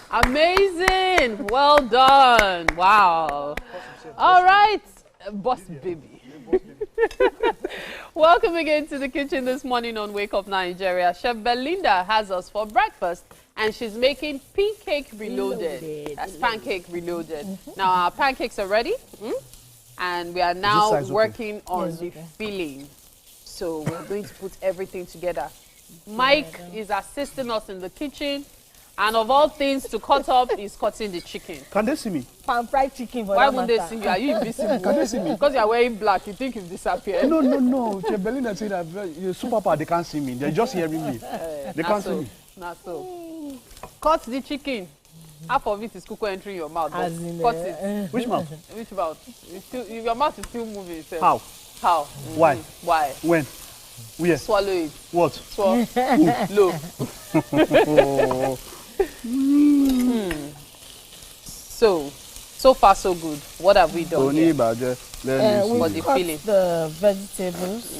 Amazing. Well done. Wow. All right, boss baby. Welcome again to the kitchen this morning on Wake Up Nigeria. Chef Belinda has us for breakfast and she's making pink cake reloaded. That's pancake reloaded. Now our pancakes are ready and we are now working on the filling. So we're going to put everything together. Mike is assisting us in the kitchen. And of all things to cut up is cutting the chicken. Can they see me? Pan fried chicken. Why wouldn't they see you? Are you invisible? Can they see me? Because you are wearing black, you think you've disappeared. No, no, no. Chef Belinda said that you're super power, they can't see me. They're just hearing me. They can't see me. Not so. Cut the chicken. Half of it is cocoa entering your mouth. Cut it. Which mouth? Which mouth? Your mouth is still moving. How? How? Why? Why? When? Where? Swallow it. What? Swallow. Low. So far so good. What have we done here? We cut the vegetables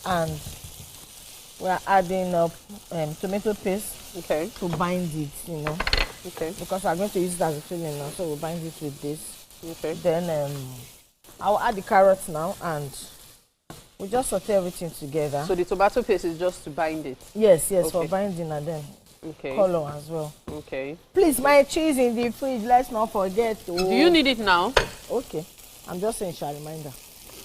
and we are adding up tomato paste to bind it, you know. Okay. Because we are going to use it as a filling now, so we'll bind it with this. Okay. Then I'll add the carrots now and we'll just saute everything together. So the tomato paste is just to bind it? Yes, for binding and then color as well. Okay. Please, my cheese in the fridge, let's not forget. Do you need it now? Okay. I'm just saying, shall reminder.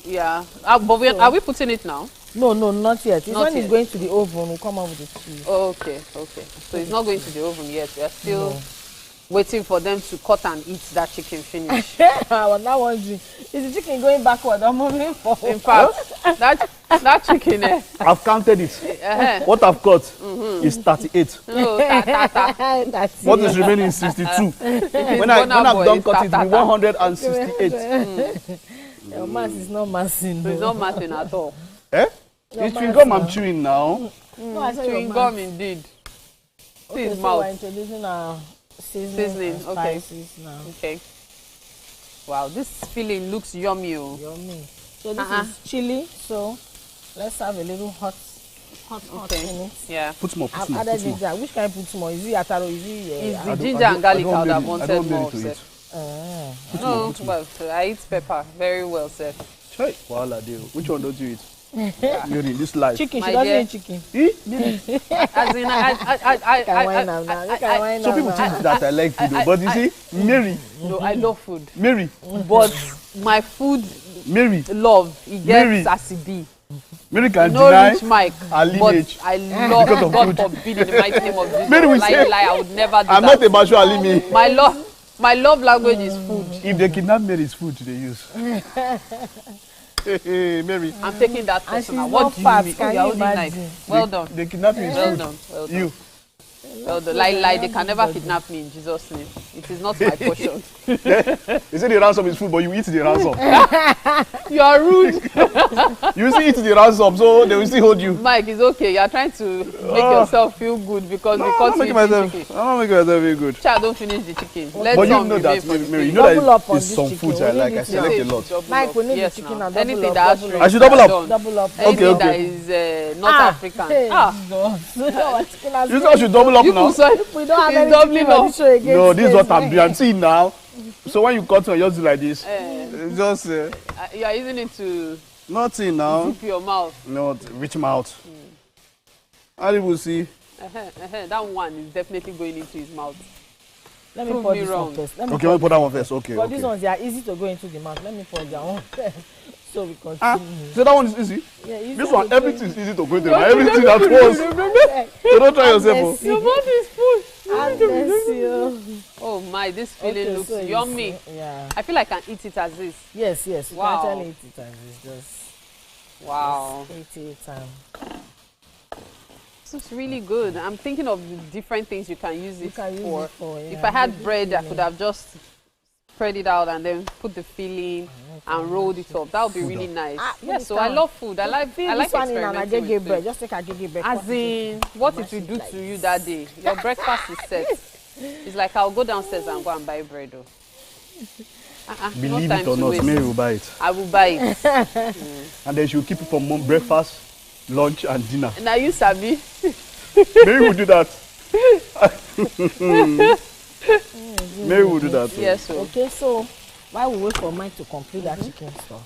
Yeah. But are we putting it now? No, not yet. Not when yet. it's going to the oven, we'll come out with the cheese. Okay. So it's not going to the oven yet. We are still waiting for them to cut and eat that chicken finish. I was now wondering, is the chicken going backward or moving forward? In fact, that chicken I've counted it. What I've got is 38. What is remaining is 62. When I've done cut it, it will be 168. Your mass is not massing. It's not massing at all. It's chewing gum I'm chewing now. No, I saw chewing gum indeed. Okay, so we're introducing our seasoning spices now. Okay. Wow, this filling looks yummy. Yummy. So this is chili. So let's have a little hot in it. Yeah. Put more. I've added ginger. Which kind put more? Is it ataro? Is it? It's the ginger and garlic I would have wanted more. No, well, I eat pepper very well, sir. Which one don't you eat? You're in this life. Chicken. She doesn't eat chicken. As in, some people think that I like food, but you see, Mary. No, I love food. Mary. But my food Mary love, it gets acid. Mary can no deny rich Mike, her lineage. but I love because of God food. forbid in the mighty name of Jesus. Mary will say, I would never do I'm that. not a Basho Alimi. My love language is food. If they kidnap Mary, it's food they use. Hey, Mary. I'm taking that personal. What do you mean? Oh, you're holding knife. Well done. They kidnap me. Well done. Well done. You. Well done. Lie. They can never kidnap me in Jesus' name. It is not my portion. They say the ransom is food, but you eat the ransom. You are rude. You still eat the ransom, so they will still hold you. Mike, it's okay. You are trying to make yourself feel good because because you eat the chicken. I'm not making myself feel good. Child, don't finish the chicken. But you know that, Mary, you know that it's some foods I like. I select a lot. Mike, we need the chicken and anything double that up. I should double up. Double up. Anything that is not African. You know I should double up now. We don't have any chicken on the show again. No, this is what I'm doing. I'm seeing now. So when you cut on, just do like this. Just you are using it to nothing now. zip your mouth. No, rich mouth. How do you see? That one is definitely going into his mouth. Let me pour this one first. Okay, let me pour that one first. Okay. But these ones, they are easy to go into the mouth. Let me pour that one first. So we continue. So that one is easy? Yeah, easy. This one, everything is easy to go into the mouth. Everything at once. So don't try yourself. Your mouth is full. Oh my, this feeling looks yummy. Yeah. I feel like I can eat it as this. Yes. You wow. can actually eat it as this. Just wow. Just eat it. This is really good. I'm thinking of the different things you can use it for. Yeah. If I had bread, I could have just spread it out and then put the filling and rolled it up. That would be really nice. Yes, so I love food. I like experimenting with food. Just take a bread. As in, what it will do to you that day. Your breakfast is set. It's like I'll go downstairs and go and buy bread. Believe it or not, Mary will buy it. I will buy it. And then she will keep it for breakfast, lunch, and dinner. Now you sabi. Mary will do that. Mary will do that. Yes. Okay, so while we wait for Mike to complete that chicken stuff.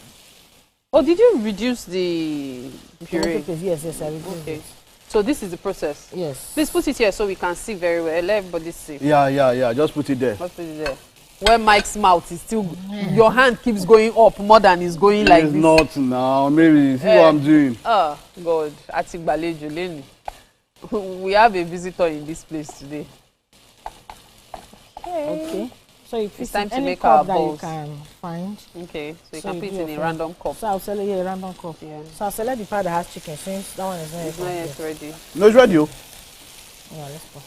Oh, did you reduce the puree? Yes, I reduced it. So this is the process? Yes. Please put it here so we can see very well. Let everybody see. Yeah. Just put it there. Just put it there. Where Mike's mouth is still, your hand keeps going up more than it's going like this. It's not now. Maybe see what I'm doing. Oh, God. We have a visitor in this place today. Okay. So if it's time to any make cup our that balls. you can find. Okay, so you can put it in a random cup. So I'll select a random cup. Yeah. So I'll select the part that has chicken since that one is not yet ready. No, it's ready. Yeah, let's go.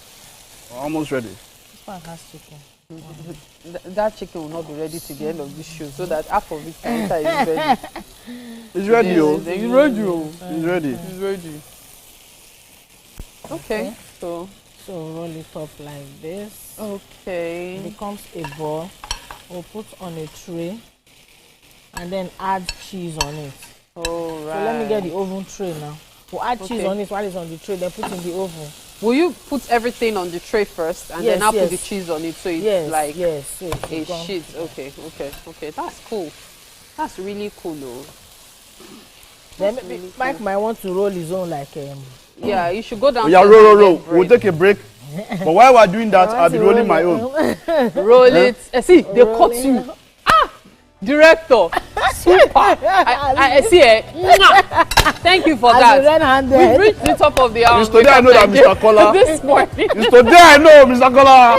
Almost ready. This one has chicken. That chicken will not be ready to the end of this show, so that half of it can enter is ready. It's ready, It's ready. It's ready. It's ready. Okay, so roll it up like this. Okay. It becomes a ball. We'll put on a tray and then add cheese on it. Oh, right. So let me get the oven tray now. We'll add cheese on it while it's on the tray, then put in the oven. Will you put everything on the tray first and then I'll put the cheese on it so it's like a sheet? Okay. That's cool. That's really cool though. Then maybe Mike might want to roll his own like yeah, you should go down. Yeah, roll. We'll take a break. But while we're doing that, I'll be rolling my own. Roll it. See, they cut you. Director, super. I see it. Thank you for that. We reached the top of the hour. It's today I know that Mr. Kola. This morning. It's today I know, Mr. Kola.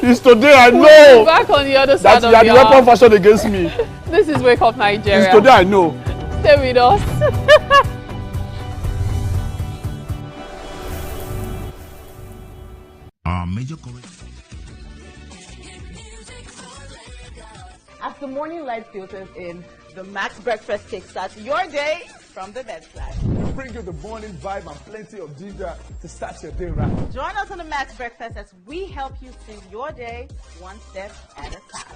It's today I know. We'll be back on the other side of the hour. That you are the weapon fashion against me. This is Wake Up Nigeria. It's today I know. Stay with us. As the morning light filters in, the Max Breakfast kickstarts your day from the bedside. Bring you the morning vibe and plenty of ginger to start your day right. Join us on the Max Breakfast as we help you sing your day one step at a time.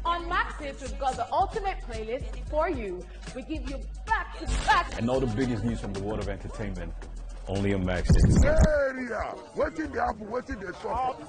On Max Hits, we've got the ultimate playlist for you. We give you back-to-back. And all the biggest news from the world of entertainment. Only on Max Hits. Area! Waiting the apple, waiting the top.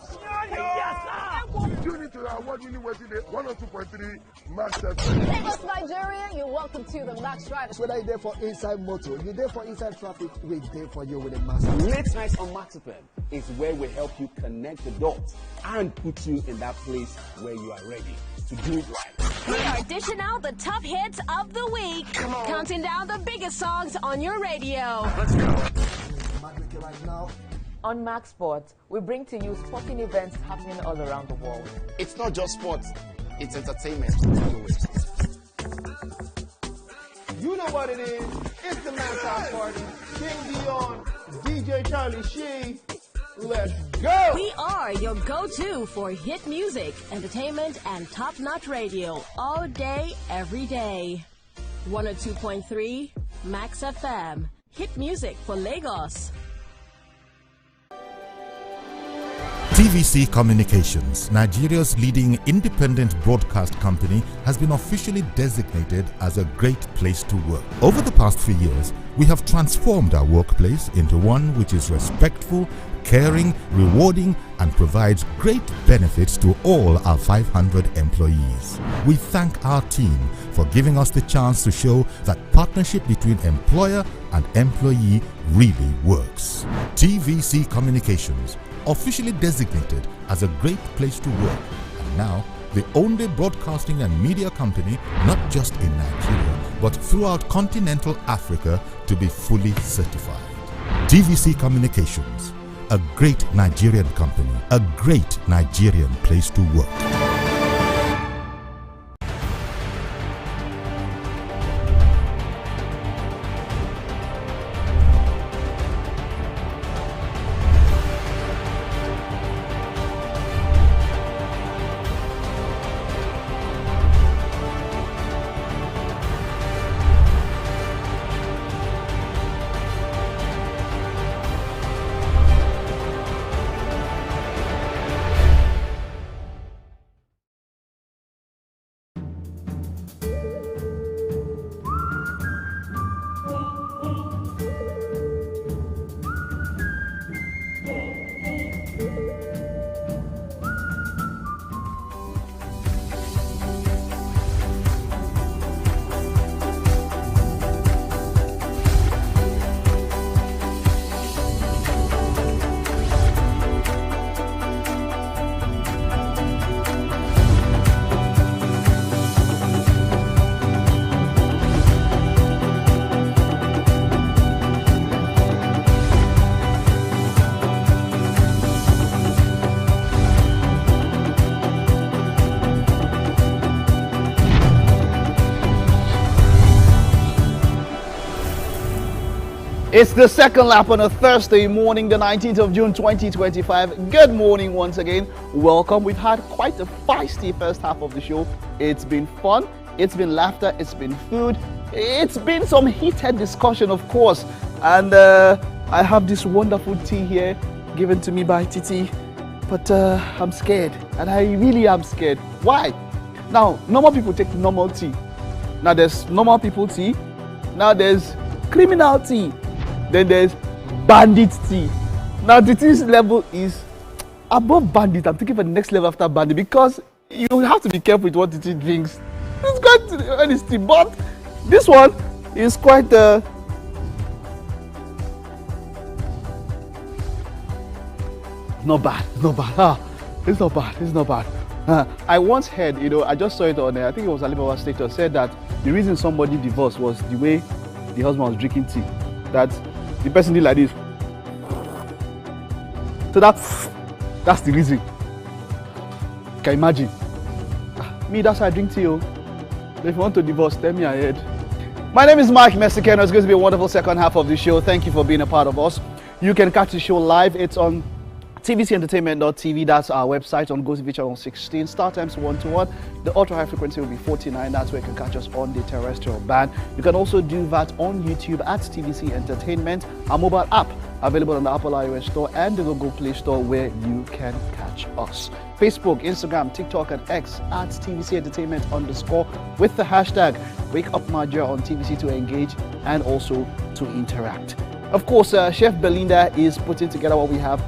Tune into our award-winning waiting the 102.3 Max FM. Lagos, Nigeria, you're welcome to the Max Drive. Whether you're there for inside motor, you're there for inside traffic, we're there for you with a massive. Late nights on Max FM is where we help you connect the dots and put you in that place where you are ready to do it right. We are dishing out the top hits of the week, counting down the biggest songs on your radio. Let's go. On Max Sports, we bring to you sporting events happening all around the world. It's not just sports, it's entertainment. You know what it is. It's the Max House Party. King Dion, DJ Charlie Shee. Let's go! We are your go-to for hit music, entertainment, and top-notch radio all day, every day. 102.3 Max FM. Hit music for Lagos. TVC Communications, Nigeria's leading independent broadcast company, has been officially designated as a great place to work. Over the past few years, we have transformed our workplace into one which is respectful, caring, rewarding, and provides great benefits to all our 500 employees. We thank our team for giving us the chance to show that partnership between employer and employee really works. TVC Communications, officially designated as a great place to work, and now the only broadcasting and media company not just in Nigeria but throughout continental Africa to be fully certified. TVC Communications, a great Nigerian company, a great Nigerian place to work. It's the second lap on a Thursday morning, the 19th of June 2025. Good morning once again. Welcome. We've had quite a feisty first half of the show. It's been fun. It's been laughter. It's been food. It's been some heated discussion, of course. And I have this wonderful tea here given to me by Titi. But I'm scared. And I really am scared. Why? Now, normal people take normal tea. Now there's normal people tea. Now there's criminal tea. Then there's bandit tea. Now the tea's level is above bandit. I'm thinking for the next level after bandit because you have to be careful with what the tea drinks. It's quite honesty, but this one is quite not bad. It's not bad. It's not bad. It's not bad. I once heard, I just saw it on I think it was Alibaba status, said that the reason somebody divorced was the way the husband was drinking tea. That the person did like this. So that's the reason. Can you imagine? Me, that's how I drink tea. If you want to divorce, tell me ahead. My name is Mike Mesicano. It's going to be a wonderful second half of the show. Thank you for being a part of us. You can catch the show live. It's on tvcentertainment.tv. That's our website. On GOTV channel 16. StarTimes 121. The ultra high frequency will be 49. That's where you can catch us on the terrestrial band. You can also do that on YouTube at TVC Entertainment. Our mobile app available on the Apple iOS Store and the Google Play Store where you can catch us. Facebook, Instagram, TikTok, and X at TVC Entertainment _ with the hashtag Wake Up Nigeria on TVC to engage and also to interact. Of course, Chef Belinda is putting together what we have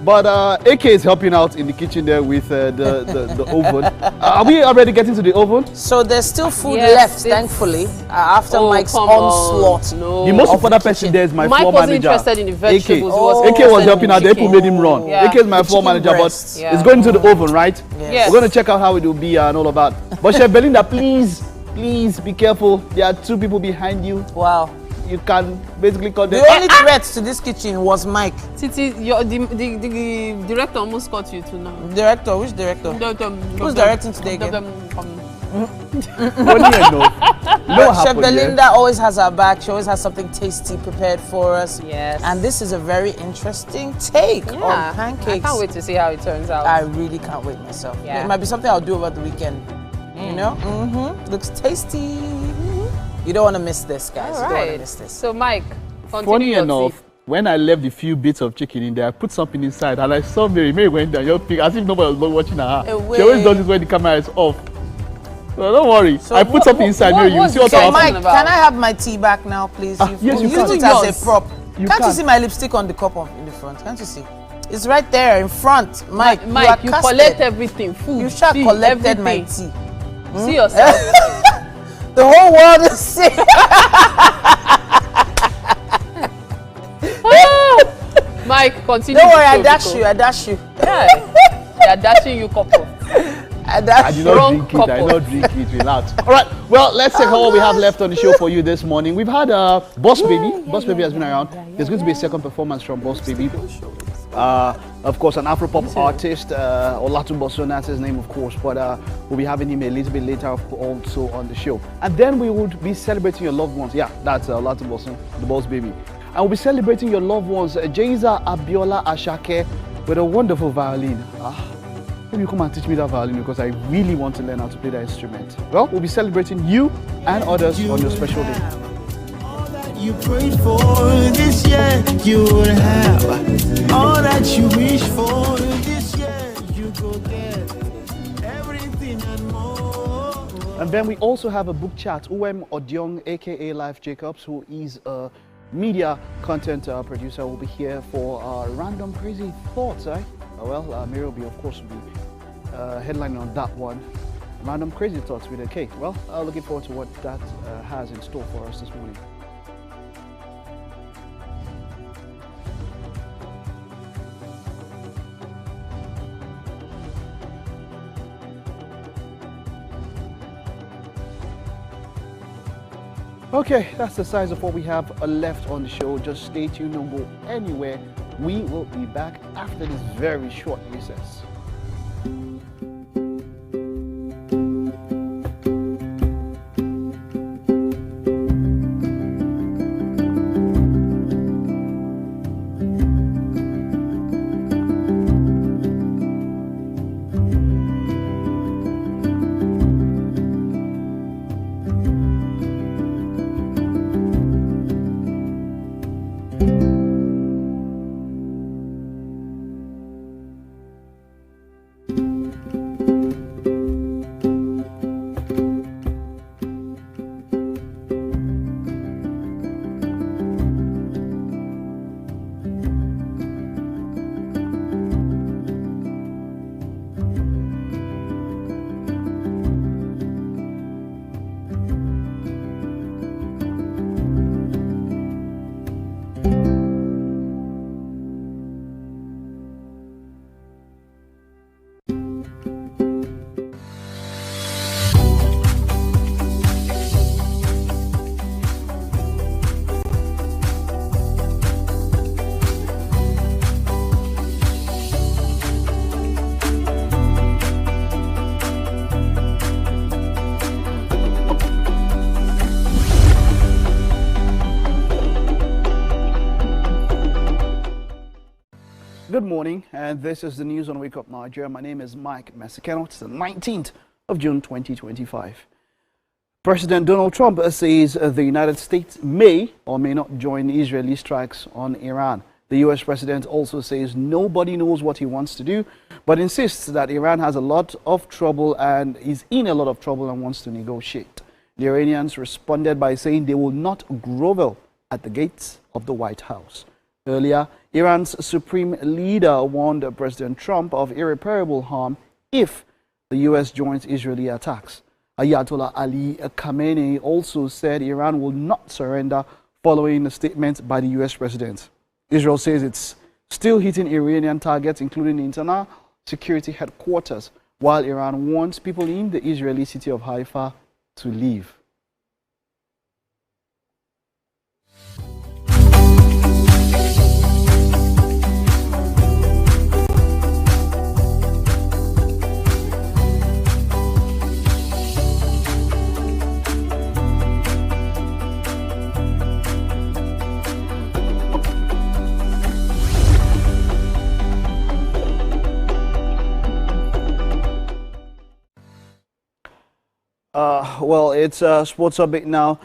But AK is helping out in the kitchen there with the oven. Are we already getting to the oven? So there's still food left, thankfully, after Mike's onslaught. No. The most important person there is my floor manager. Mike wasn't interested in the vegetables. AK was helping out. The AK made him run. AK is my floor manager, but it's going to the oven, right? Yes. We're going to check out how it will be and all of that. But Chef Belinda, please be careful. There are 2 people behind you. Wow. You can basically call them. The only threat to this kitchen was Mike. Titi, the director almost caught you too now. Director? Which director? Who's directing today again? Chef Belinda always has our back. She always has something tasty prepared for us. Yes. And this is a very interesting take on pancakes. I can't wait to see how it turns out. I really can't wait myself. Yeah. It might be something I'll do over the weekend. You know? Looks tasty. You don't want to miss this, guys. You don't want to miss this. So, Mike, funny enough, when I left the few bits of chicken in there, I put something inside and I saw Mary went down, as if nobody was watching her. She always does this when the camera is off. So don't worry. So I put something inside, Mary. You see what I'm Mike, can I have my tea back now, please? Yes, you used it as a prop. Can't you see my lipstick on the cup in the front? Can't you see? It's right there in front. Mike, you collect everything. Food. You should have collected my tea. See yourself. The whole world is sick. Mike, continue. Don't worry, I dash you. Yeah, they are dashing you, couple. I did not drink it. Relax. All right. Well, let's check out what we have left on the show for you this morning. We've had Boss Baby. Boss Baby has been around. There's going to be a second performance from Boss Baby. Of course, an Afropop artist, Olatunbo Boson, that's his name, of course. But we'll be having him a little bit later also on the show. And then we would be celebrating your loved ones. Yeah, that's Olatunbo Boson, the Boss Baby. And we'll be celebrating your loved ones, Jaiza Abiola Ashake, with a wonderful violin. Maybe you come and teach me that violin because I really want to learn how to play that instrument. Well, we'll be celebrating you and others on your special day. You prayed for this year, you would have all that you wish for this year. You go get everything and more. And then we also have a book chat. Uwem Odiong, aka Life Jacobs, who is a media content producer, will be here for random crazy thoughts. Mary will be, of course, headlining on that one. Random crazy thoughts with a K. Well, looking forward to what that has in store for us this morning. Okay, that's the size of what we have left on the show. Just stay tuned, don't go anywhere. We will be back after this very short recess. Good morning, and this is the news on Wake Up Nigeria. My name is Mike Mesicano. It's the 19th of June 2025. President Donald Trump says the United States may or may not join Israeli strikes on Iran. The U.S. president also says nobody knows what he wants to do, but insists that Iran has a lot of trouble and is in a lot of trouble and wants to negotiate. The Iranians responded by saying they will not grovel at the gates of the White House. Earlier, Iran's supreme leader warned President Trump of irreparable harm if the U.S. joins Israeli attacks. Ayatollah Ali Khamenei also said Iran will not surrender following a statement by the U.S. president. Israel says it's still hitting Iranian targets, including the internal security headquarters, while Iran warns people in the Israeli city of Haifa to leave. Well, it's sports update now.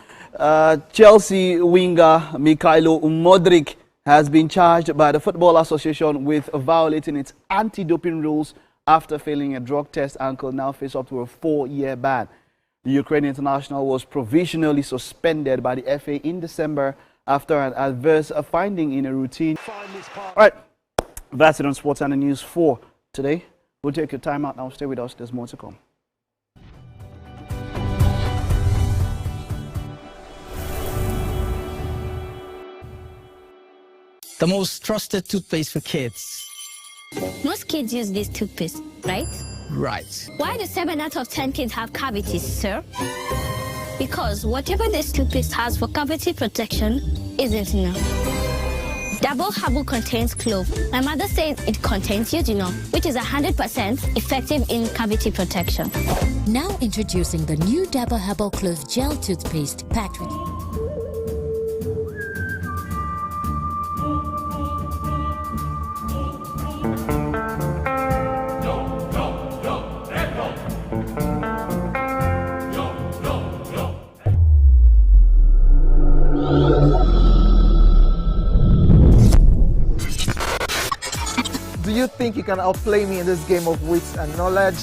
Chelsea winger Mikhailo Modric has been charged by the Football Association with violating its anti-doping rules after failing a drug test and could now face up to a 4-year ban. The Ukrainian international was provisionally suspended by the FA in December after an adverse finding in a routine. All right, that's it on Sports and the News for today. We'll take your time out now. Stay with us. There's more to come. The most trusted toothpaste for kids. Most kids use this toothpaste, right? Right. Why do 7 out of 10 kids have cavities, sir? Because whatever this toothpaste has for cavity protection isn't enough. Double Herbal contains clove. My mother says it contains eugenol, which is 100% effective in cavity protection. Now introducing the new Double Herbal Clove Gel Toothpaste packed with Do you think you can outplay me in this game of wits and knowledge?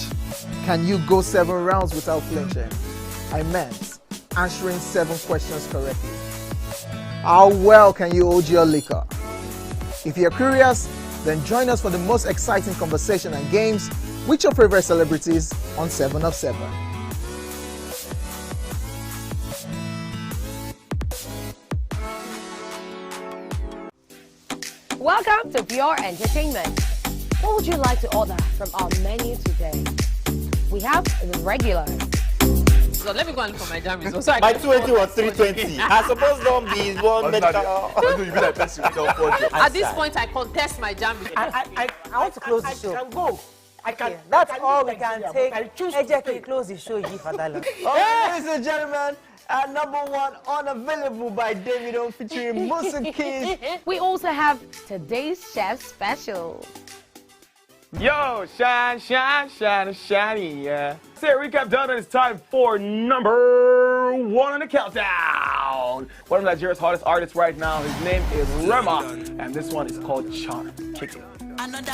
Can you go 7 rounds without flinching? I meant answering 7 questions correctly. How well can you hold your liquor? If you're curious, then join us for the most exciting conversation and games with your favorite celebrities on 7 of 7. Welcome to Pure Entertainment. What would you like to order from our menu today? We have the regular. So let me go and look for my jam results. So My 280 was 320. I suppose don't be one medical. At this point, I contest my jam results. I want to close the show. I can go. I can. That's all we can take. Ejeki, close the show. Ladies and gentlemen, number 1 unavailable by Davido featuring Musa Keys. We also have today's chef special. Yo, shine, shine, shine, shiny, yeah. Say recap done, and it's time for number 1 on the countdown. One of Nigeria's hottest artists right now, his name is Rema, and this one is called Charm. Kick it. Another.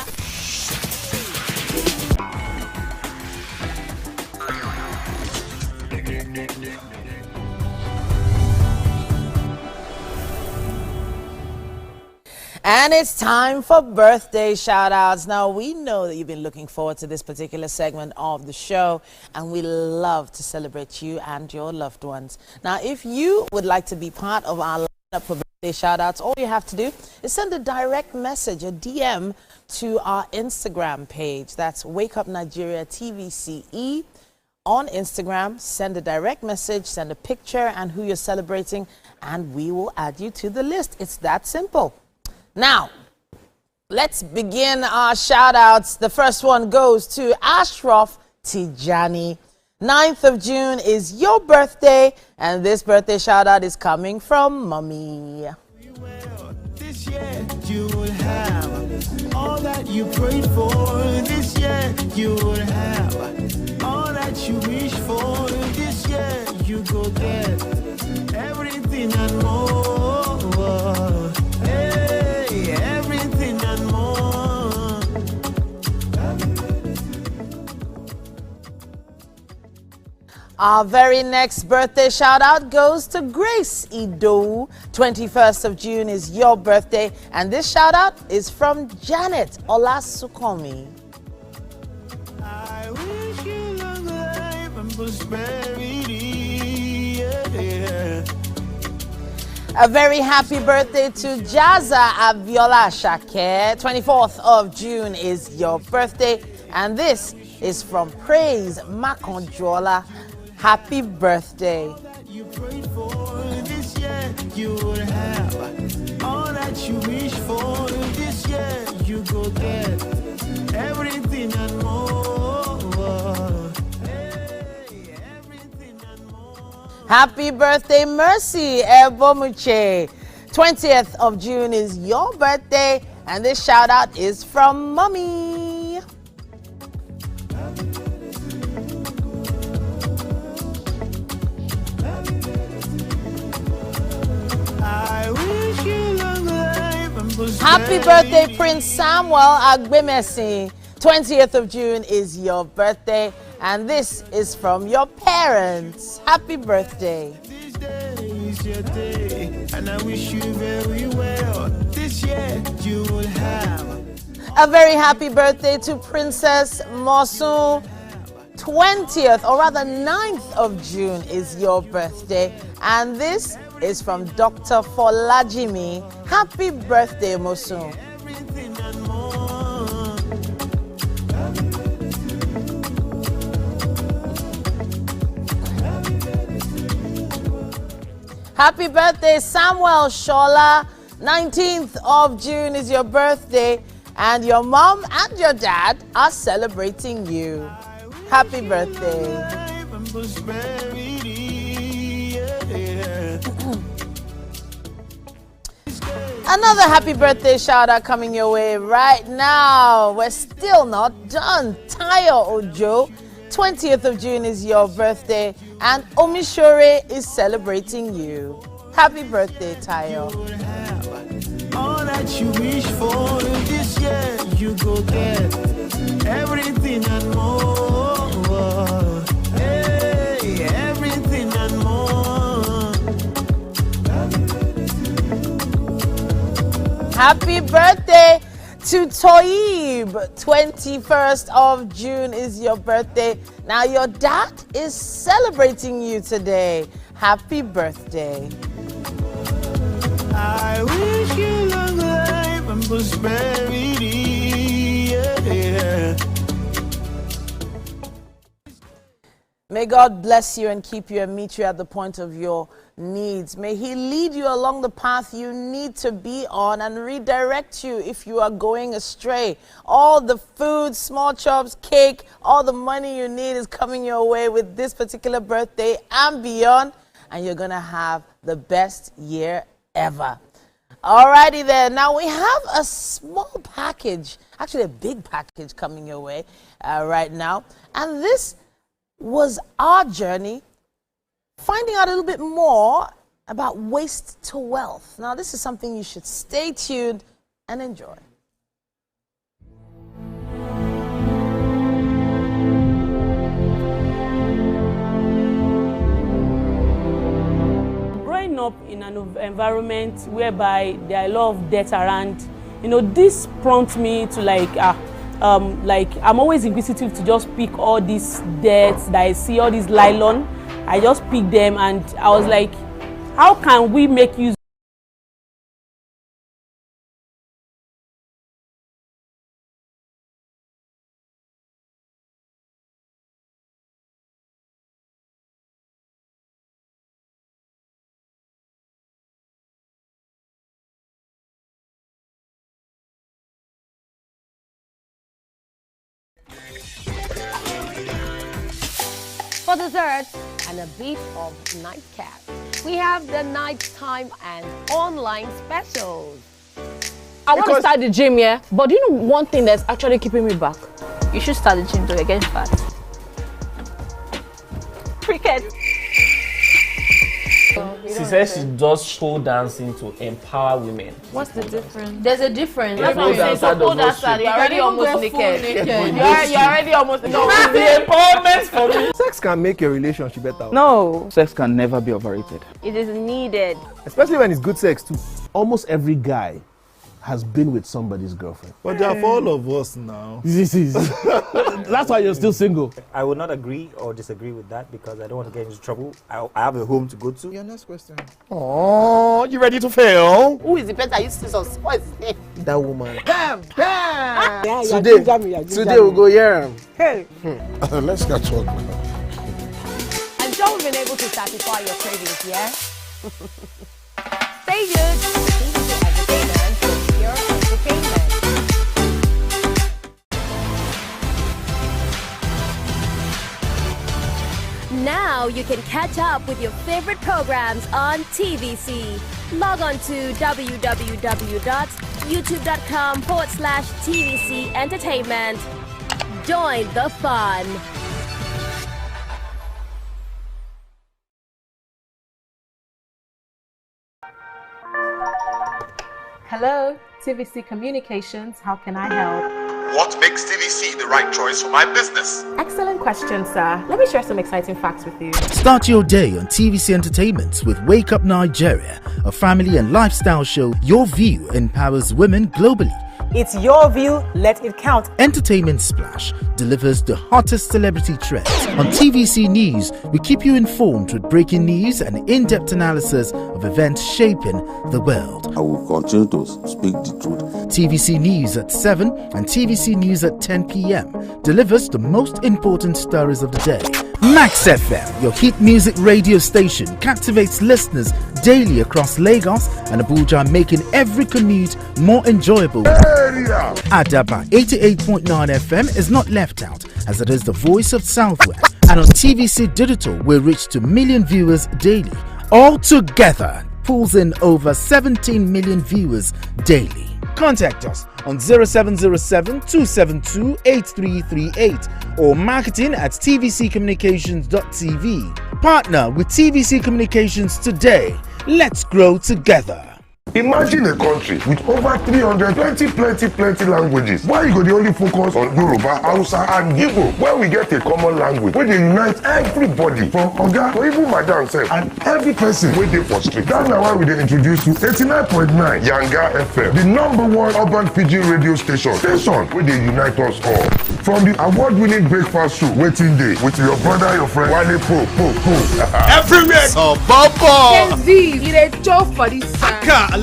And it's time for birthday shout-outs. Now, we know that you've been looking forward to this particular segment of the show, and we love to celebrate you and your loved ones. Now, if you would like to be part of our lineup for birthday shout-outs, all you have to do is send a direct message, a DM, to our Instagram page. That's Wake Up Nigeria TVCE. On Instagram, send a direct message, send a picture and who you're celebrating, and we will add you to the list. It's that simple. Now, let's begin our shout-outs. The first one goes to Ashraf Tijani. 9th of June is your birthday, and this birthday shout-out is coming from Mommy. This year you will have all that you prayed for. This year you will have all that you wish for. This year you go get everything and more. Hey, everything and more. Our very next birthday shout out goes to Grace Ido. 21st of June is your birthday, and this shout out is from Janet Olasukomi. I wish you long life and prosperity. Yeah. A very happy birthday to Jaza Abiola Shake. 24th of June is your birthday, and this is from Praise Makonjola. Happy birthday. You prayed for this year, you will have all that you wish for. This year, you go get everything and more. Hey, everything and more. Happy birthday, Mercy Ebomuche. 20th of June is your birthday, and this shout out is from Mommy. I wish you long life and prosperity. Happy birthday, Prince Samuel Agbemesi. 20th of June is your birthday, and this is from your parents. Happy birthday. This day is your day, and I wish you very well. This year you will have A very happy birthday to Princess Mosun. 20th, or rather 9th of June is your birthday, and this is from Dr. Folajimi. Happy birthday, Mosun. everything and more. Happy birthday, Samuel Shola. 19th of June is your birthday, and your mom and your dad are celebrating you. Happy birthday. Life and prosperity. Yeah. Another happy birthday shout out coming your way right now. We're still not done. Tayo Ojo, 20th of June is your birthday, and Omishore is celebrating you. Happy birthday, Tayo. All that you wish for this year, you go get everything and more. Hey, everything and more. Happy birthday to Toyib. 21st of June is your birthday. Now your dad is celebrating you today. Happy birthday. I wish you long life and prosperity. Yeah. May God bless you and keep you and meet you at the point of your needs. May He lead you along the path you need to be on and redirect you if you are going astray. All the food, small chops, cake, all the money you need is coming your way with this particular birthday and beyond, and you're going to have the best year ever. Alrighty then. Now we have a small package, actually a big package coming your way right now, and this was our journey finding out a little bit more about waste to wealth. Now this is something you should stay tuned and enjoy. Growing up in an environment whereby there are a lot of debt around, this prompts me to I'm always inquisitive to just pick all these debts that I see, all these nylon. I just pick them, and I was like, how can we make use For dessert and a bit of nightcap, we have the nighttime and online specials. I want to start the gym, yeah? But do you know one thing that's actually keeping me back? You should start the gym to get getting fat. Cricket. Sisi said she does pole dancing to empower women. What's the difference? There's a difference. That's what I'm saying. So pole dancer, you're already almost naked. You're already almost naked. No, it's the empowerment for me. Sex can make your relationship better. No. Sex can never be overrated. It is needed. Especially when it's good sex too. Almost every guy has been with somebody's girlfriend. But they are for all of us now. This is. That's why you're still single. I would not agree or disagree with that because I don't want to get into trouble. I have a home to go to. Your next question. Oh, you ready to fail? Who is the better? You scissors. What is his name? That woman. Bam! Bam! Today we'll go here. Hey. Let's get to work now. I'm sure we've been able to satisfy your cravings, yeah? Stay good. TVC Entertainment for pure entertainment. Now you can catch up with your favorite programs on TVC. Log on to www.youtube.com/TVC Entertainment. Join the fun. Hello, TVC Communications. How can I help? What makes TVC the right choice for my business? Excellent question, sir. Let me share some exciting facts with you. Start your day on TVC Entertainment with Wake Up Nigeria, a family and lifestyle show. Your view empowers women globally. It's your view, let it count. Entertainment Splash delivers the hottest celebrity trends. On TVC News, we keep you informed with breaking news and in-depth analysis of events shaping the world. I will continue to speak the truth. TVC News at 7 and TVC News at 10 p.m. delivers the most important stories of the day. Max FM, your hit music radio station, captivates listeners daily across Lagos and Abuja, making every commute more enjoyable. Adaba 88.9 FM is not left out, as it is the voice of Southwest. And on TVC Digital, we reach to million viewers daily. All together, pulls in over 17 million viewers daily. Contact us on 0707-272-8338 or marketing at tvccommunications.tv. Partner with TVC Communications today. Let's grow together. Imagine a country with over 320 plenty languages. Why you go the only focus on Yoruba, Hausa and Igbo? Where we get a common language where they unite everybody from Oga to even Madam self and every person wey dey for street. That's why we dey introduce you 89.9 Yanga FM, the #1 urban pidgin radio station wey dey unite us all. From the award-winning breakfast show Waiting Day with your brother, your friend Wale Po. Everywhere. So Bobo. You dey chop for this side.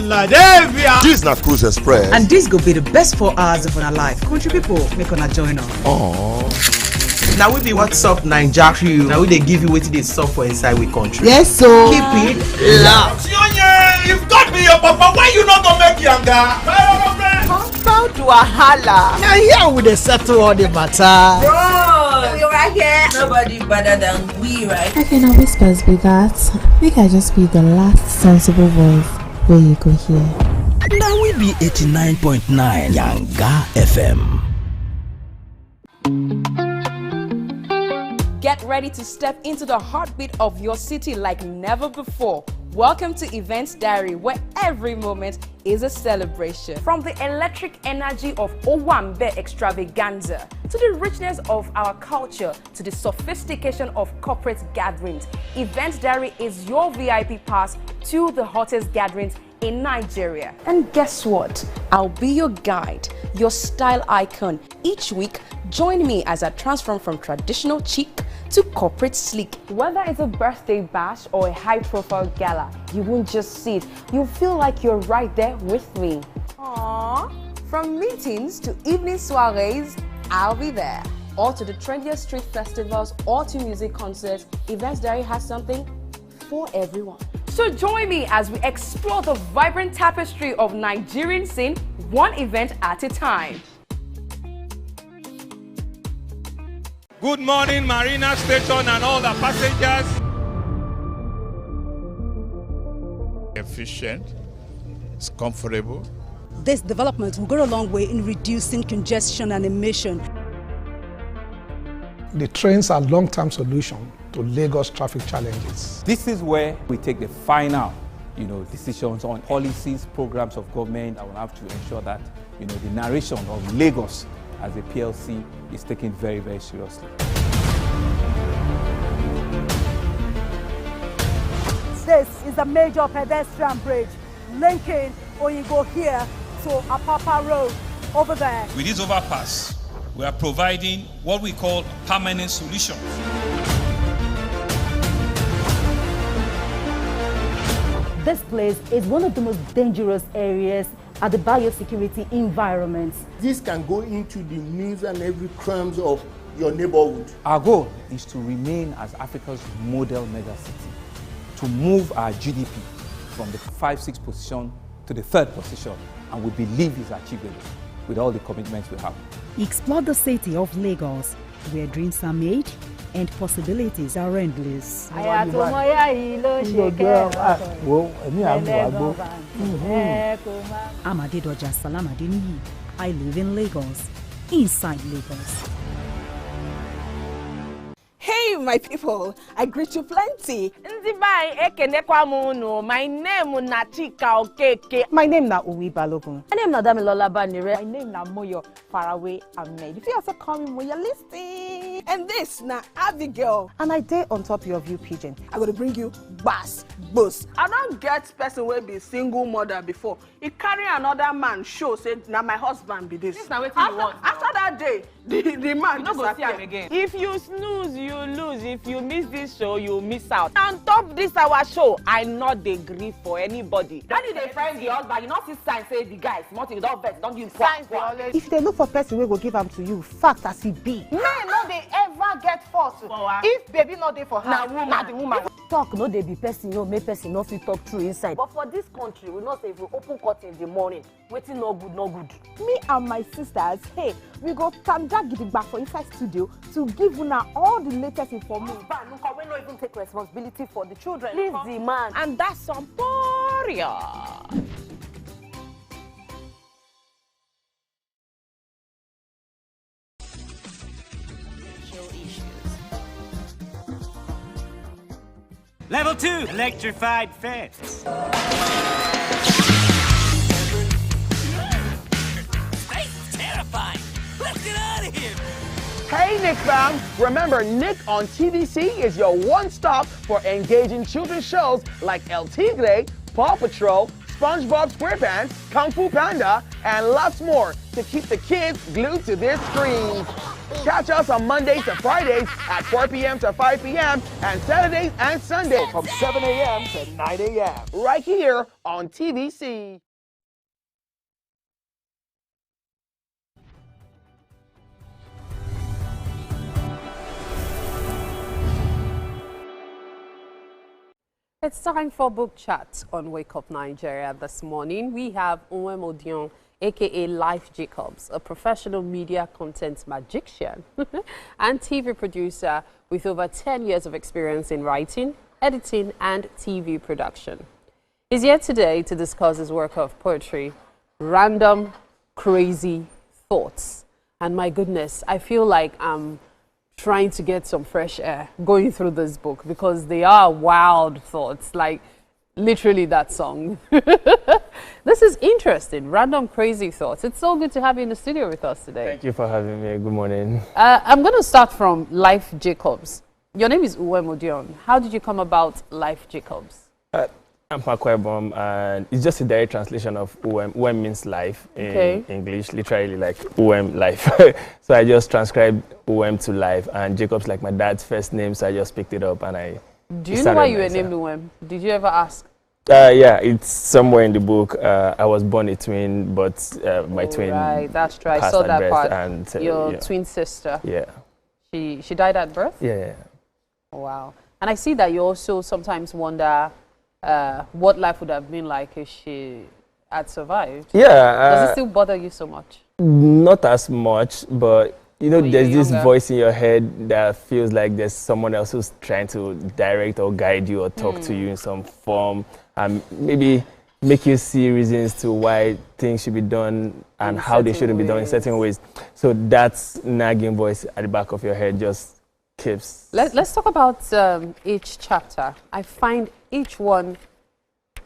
This na Cruise Express. And this go be the best 4 hours of our life. Country people, make una join us. Now we be What's Up Naija crew. Now we dey give you wetin dey sup for inside we country. Yes, so keep it loud. If God be your papa, why you not gonna make Yanga? About wahala. Now here we dey settle all the matter. Bro, you right here. Nobody better than we, right? How can I whispers be that? Make I just be the last sensible voice where you go hear. Now we be 89.9 Yanga FM. Get ready to step into the heartbeat of your city like never before. Welcome to Events Diary, where every moment is a celebration. From the electric energy of Owambe extravaganza, to the richness of our culture, to the sophistication of corporate gatherings, Events Diary is your VIP pass to the hottest gatherings in Nigeria. And guess what? I'll be your guide, your style icon. Each week, join me as I transform from traditional chic to corporate sleek. Whether it's a birthday bash or a high-profile gala, you won't just see it. You'll feel like you're right there with me. Aww. From meetings to evening soirees, I'll be there. Or to the trendiest street festivals or to music concerts, Events Diary has something for everyone. So join me as we explore the vibrant tapestry of Nigerian scene, one event at a time. Good morning, Marina Station and all the passengers. Efficient, it's comfortable. This development will go a long way in reducing congestion and emission. The trains are long-term solution to Lagos traffic challenges. This is where we take the final, decisions on policies, programs of government. I will have to ensure that, the narration of Lagos as a PLC is taken very, very seriously. This is a major pedestrian bridge linking Oyingo here to Apapa Road over there. With this overpass, we are providing what we call permanent solutions. This place is one of the most dangerous areas at the biosecurity environment. This can go into the news and every crumbs of your neighborhood. Our goal is to remain as Africa's model megacity, to move our GDP from the 5-6 position to the 3rd position, and we believe it's achievable with all the commitments we have. Explore the city of Lagos, where dreams are made and possibilities are endless. Amadedoja Salamadini. I live in Lagos, inside Lagos. Hey, my people, I greet you plenty. My name na Uwi Balogun. My name na Damilola Banire. My name na Moyo Faraway Ahmed. If you also call me Moyo, listen. And this na Abigail. And I dare on top of you, pigeon. I'm going to bring you bass, boost. I don't get person will be single mother before. He carry another man show say now my husband be this. This na wetin you want. After that day, the man no go see him again. If you snooze, you lose. If you miss this show, you miss out. On top this our show, I not dey gree for anybody. When you dey friend the husband, you not see sign say the guy smart, you don't vex, don't give signs. If they look for person, we will give them to you. Fact as it be. Men no they ever get forced. If baby not there for her, na the woman. Talk no they be person, no make person no fit talk true inside. But for this country, we not say if we open court in the morning, waiting no good, no good. Me and my sisters, hey, we go tanda gidigba for inside studio to give una all the latest information. We not even take responsibility for the children. Leave the man. And that's some poria. Level 2, electrified fence. That's terrifying. Let's get out of here. Hey, Nick fam! Remember, Nick on TVC is your one-stop for engaging children's shows like El Tigre, Paw Patrol, SpongeBob SquarePants, Kung Fu Panda, and lots more to keep the kids glued to their screens. Catch us on Mondays to Fridays at 4 p.m. to 5 p.m. and Saturdays and Sundays from 7 a.m. to 9 a.m. right here on TVC. It's time for book chat on Wake Up Nigeria this morning. We have Onwem Odion, aka Life Jacobs, a professional media content magician and TV producer with over 10 years of experience in writing, editing, and TV production. He's here today to discuss his work of poetry, Random Crazy Thoughts. And my goodness, I feel like I'm trying to get some fresh air going through this book because they are wild thoughts, like literally that song. This is interesting, Random Crazy Thoughts. It's so good to have you in the studio with us today. Thank you for having me. Good morning. I'm going to start from Life Jacobs. Your name is Uwem Odion. How did you come about Life Jacobs? I'm Pakwebom, and it's just a direct translation of Uwem. Uwem means life in English, literally like Uwem, life. So I just transcribed Uwem to life, and Jacob's like my dad's first name, so I just picked it up and I. Do you know why you were named Uwem? Did you ever ask? Yeah, it's somewhere in the book. I was born a twin, but my twin. Right, that's true. I saw that part. And, your twin sister. Yeah. She died at birth? Yeah. Wow. And I see that you also sometimes wonder what life would have been like if she had survived. Yeah. Does it still bother you so much? Not as much, but you know, there's this younger. voice in your head that feels like there's someone else who's trying to direct or guide you or talk to you in some form, and maybe make you see reasons to why things should be done and how they shouldn't be done in certain ways. So that's nagging voice at the back of your head just keeps. Let's talk about each chapter. I find each one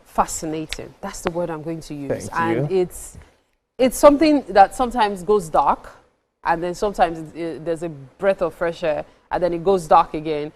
fascinating. That's the word I'm going to use. Thank you. It's something that sometimes goes dark, and then sometimes there's a breath of fresh air, and then it goes dark again.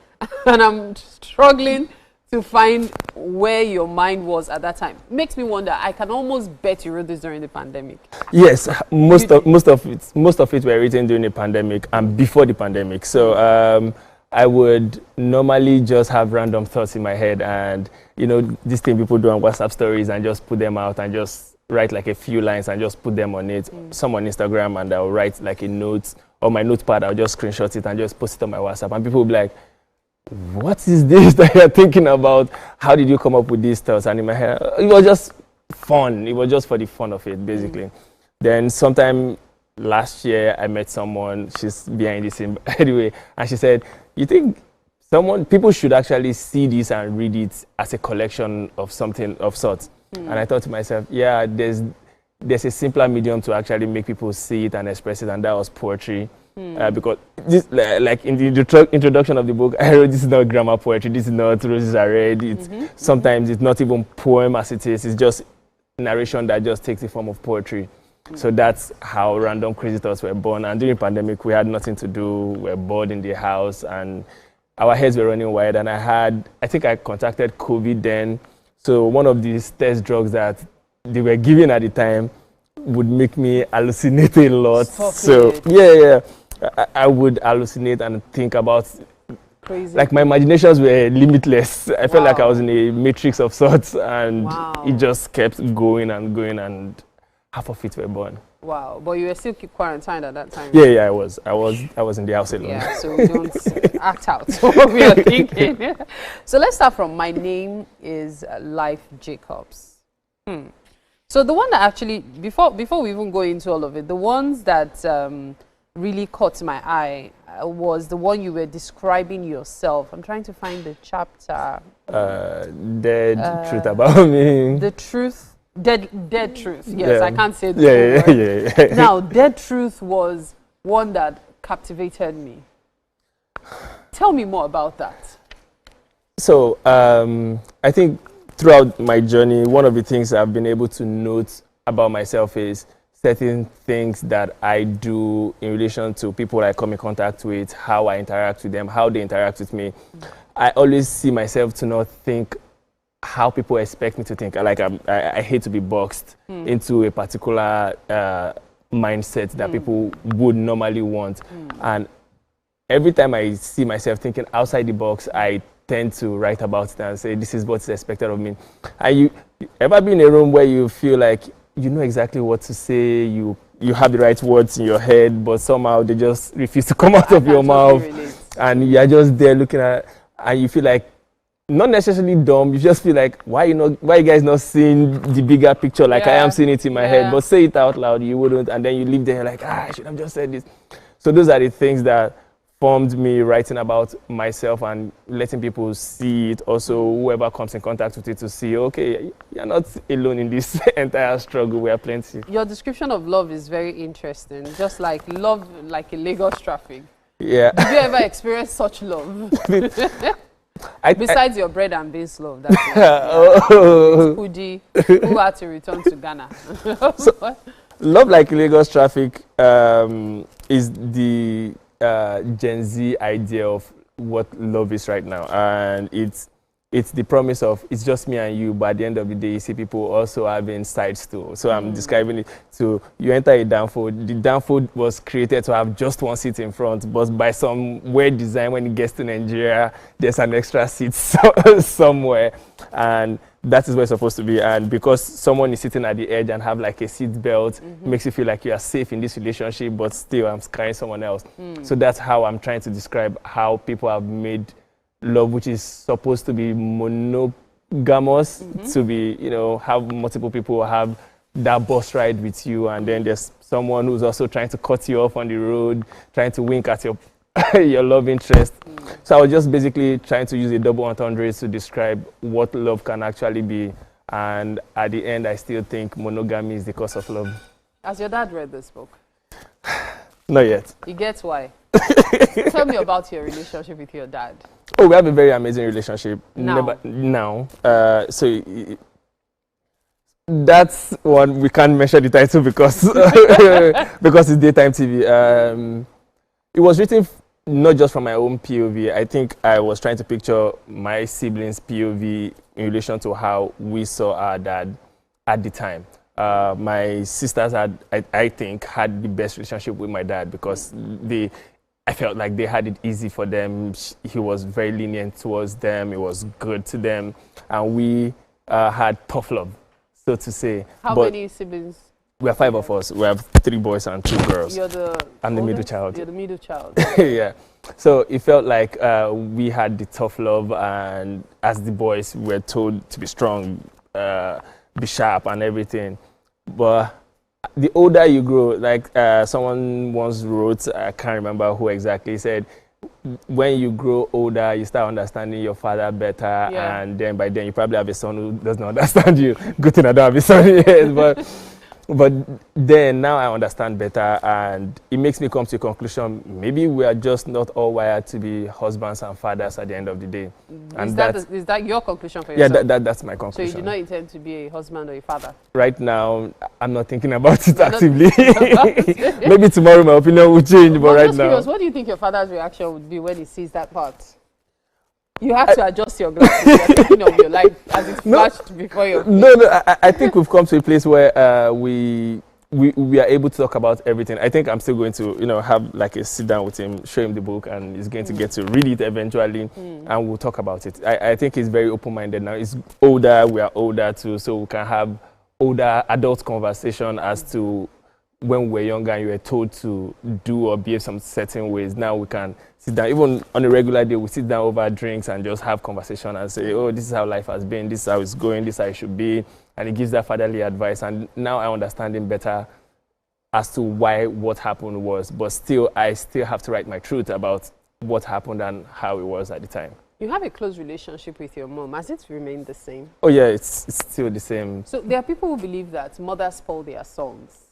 And I'm struggling to find where your mind was at that time. Makes me wonder. I can almost bet you wrote this during the pandemic. Yes, most of it were written during the pandemic and before the pandemic. So I would normally just have random thoughts in my head, and this thing people do on WhatsApp stories and just put them out and just write like a few lines and just put them on it. Some on Instagram, and I'll write like a note on my notepad. I'll just screenshot it and just post it on my WhatsApp, and people will be like, what is this that you're thinking about? How did you come up with these thoughts? And in my head, it was just fun. It was just for the fun of it, basically. Then sometime last year, I met someone. She's behind this anyway, and she said, "You think people should actually see this and read it as a collection of something of sorts?" And I thought to myself, yeah, there's a simpler medium to actually make people see it and express it, and that was poetry. Because this, like in the introduction of the book, I wrote, this is not grammar poetry, this is not roses are red. Sometimes it's not even poem as it is, it's just narration that just takes the form of poetry. So that's how Random Crazy Thoughts were born. And during the pandemic, we had nothing to do, we were bored in the house, and our heads were running wild. And I think I contacted COVID then. So one of these test drugs that they were giving at the time would make me hallucinate a lot. Yeah. I would hallucinate and think about, crazy. Like my imaginations were limitless. I felt like I was in a matrix of sorts, and it just kept going and going, and half of it were born. Wow, but you were still quarantined at that time. Yeah, I was in the house alone. Yeah, so we don't act out what we are thinking. So let's start from, my name is Life Jacobs. So the one that actually, before we even go into all of it, the ones that really caught my eye was the one you were describing yourself. I'm trying to find the chapter. Dead truth about me. The truth, dead truth. Yes, I can't say the word. Now, dead truth was one that captivated me. Tell me more about that. So I think throughout my journey, one of the things I've been able to note about myself is certain things that I do in relation to people I come in contact with, how I interact with them, how they interact with me. I always see myself to not think how people expect me to think. I hate to be boxed into a particular mindset that people would normally want. And every time I see myself thinking outside the box, I tend to write about it and say, this is what's expected of me. And you ever been in a room where you feel like you know exactly what to say, you have the right words in your head, but somehow they just refuse to come out of your mouth, and you're just there looking at, and you feel like, not necessarily dumb, you just feel like, why you guys not seeing the bigger picture like I am seeing it in my head, but say it out loud, you wouldn't, and then you leave there like, I should have just said this. So those are the things that formed me writing about myself and letting people see it. Also, whoever comes in contact with it to see, okay, you're not alone in this entire struggle. We are plenty. Your description of love is very interesting. Just like love, like a Lagos traffic. Yeah. Did you ever experience such love? Besides your bread and beans love, that's Kudi, who had to return to Ghana. So, love like Lagos traffic is the Gen Z idea of what love is right now, and it's the promise of it's just me and you, but at the end of the day you see people also having sides too. So I'm describing it to, you enter a downfold. The downfold was created to have just one seat in front, but by some weird design, when it gets to Nigeria, there's an extra seat somewhere, and that is where it's supposed to be. And because someone is sitting at the edge and have like a seat belt, makes you feel like you are safe in this relationship, but still I'm carrying someone else. So that's how I'm trying to describe how people have made love, which is supposed to be monogamous, to be, have multiple people have that bus ride with you, and then there's someone who's also trying to cut you off on the road, trying to wink at your your love interest. So I was just basically trying to use a double entendre to describe what love can actually be, and at the end I still think monogamy is the cause of love. Has your dad read this book? Not yet. He gets why? Tell me about your relationship with your dad. Oh, we have a very amazing relationship. Now. That's one we can't mention the title because because it's daytime TV. It was written not just from my own POV. I think I was trying to picture my siblings' POV in relation to how we saw our dad at the time. My sisters had, I think, had the best relationship with my dad because I felt like they had it easy for them. He was very lenient towards them. He was good to them. And we had tough love, so to say. How many siblings? We are 5 of us. We have 3 boys and 2 girls. You're the I'm the middle child. You're the middle child. Yeah. So it felt like we had the tough love, and as the boys, we were told to be strong, be sharp and everything. But the older you grow, like someone once wrote, I can't remember who exactly, said, when you grow older, you start understanding your father better, and then by then you probably have a son who doesn't understand you. Good thing I don't have a son yet, but then now I understand better, and it makes me come to a conclusion, maybe we are just not all wired to be husbands and fathers at the end of the day. And is that your conclusion for yourself? Yeah, that's my conclusion. So you do not intend to be a husband or a father? Right now, I'm not thinking about it actively. Maybe tomorrow my opinion will change, but right now. What do you think your father's reaction would be when he sees that part? You have to adjust your glasses. You're thinking of your life as it flashed before your face. No, I think we've come to a place where we are able to talk about everything. I think I'm still going to, have like a sit down with him, show him the book, and he's going to get to read it eventually, and we'll talk about it. I think he's very open-minded now. He's older, we are older too, so we can have older adult conversation as to when we were younger and you were told to do or behave some certain ways. Now we can sit down, even on a regular day, we sit down over drinks and just have conversation and say, oh, this is how life has been, this is how it's going, this is how it should be. And he gives that fatherly advice. And now I understand him better as to why what happened was. But still, I still have to write my truth about what happened and how it was at the time. You have a close relationship with your mom. Has it remained the same? Oh, yeah, it's still the same. So there are people who believe that mothers spoil their sons.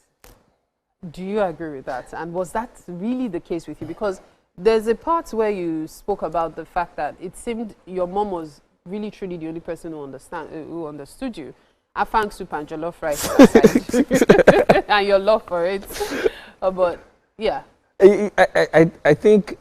Do you agree with that? And was that really the case with you? Because there's a part where you spoke about the fact that it seemed your mom was really truly the only person who understood you. Afang soup and jollof rice aside, and your love for it. But yeah, I think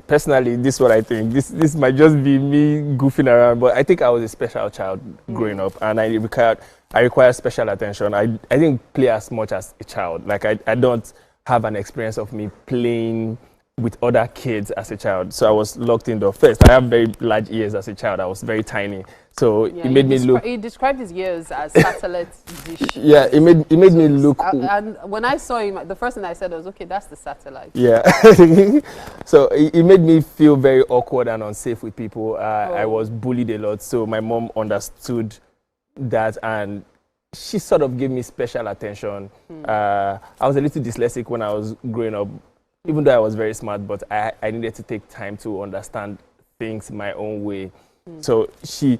personally, this is what I think. This might just be me goofing around, but I think I was a special child growing up, and I require special attention. I didn't play as much as a child. Like I don't have an experience of me playing with other kids as a child. So I was locked indoor. First, I have very large ears as a child. I was very tiny. So it made me look... He described his ears as satellite dish. Yeah, it made me look... And when I saw him, the first thing I said was, okay, that's the satellite. Yeah. So it made me feel very awkward and unsafe with people. I was bullied a lot. So my mom understood that, and she sort of gave me special attention. I was a little dyslexic when I was growing up, even though I was very smart, but I needed to take time to understand things my own way. So she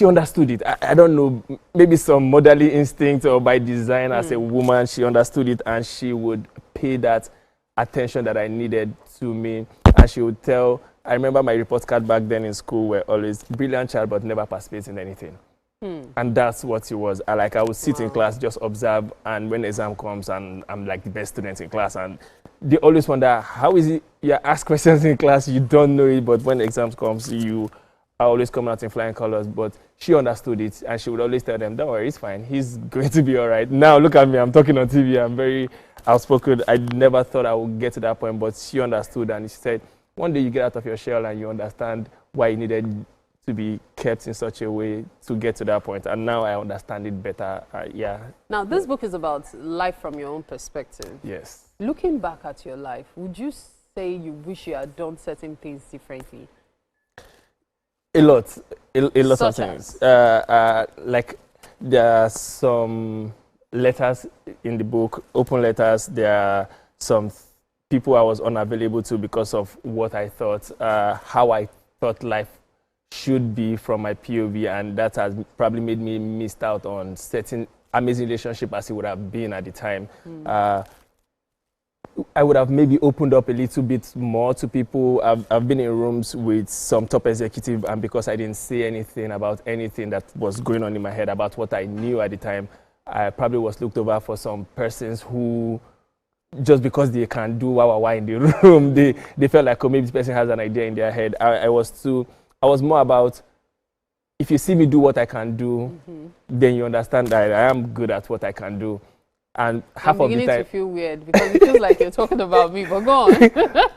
understood it. I don't know, maybe some motherly instinct or by design as a woman, she understood it, and she would pay that attention that I needed to me. And she would tell, I remember my report card back then in school were always brilliant child, but never participate in anything. And that's what it was. I would sit in class, just observe, and when exam comes, and I'm like the best student in class, and they always wonder, how is it you ask questions in class, you don't know it, but when exams comes, you are always coming out in flying colors. But she understood it, and she would always tell them, don't worry, it's fine, he's going to be all right. Now look at me, I'm talking on TV, I'm very outspoken. I never thought I would get to that point, but she understood, and she said, one day you get out of your shell and you understand why you needed to be kept in such a way to get to that point. And now I understand it better. Now, this book is about life from your own perspective. Yes. Looking back at your life, would you say you wish you had done certain things differently? A lot of things. Like there are some letters in the book, open letters. There are some people I was unavailable to because of what I thought, how I thought life should be from my POV, and that has probably made me missed out on certain amazing relationship as it would have been at the time. I would have maybe opened up a little bit more to people. I've been in rooms with some top executive, and because I didn't say anything about anything that was going on in my head about what I knew at the time, I probably was looked over for some persons who, just because they can do wah in the room, they felt like, oh, maybe this person has an idea in their head. I was more about, if you see me do what I can do, then you understand that I am good at what I can do. And half of the time, I'm beginning to feel weird because it feels like you're talking about me, but go on.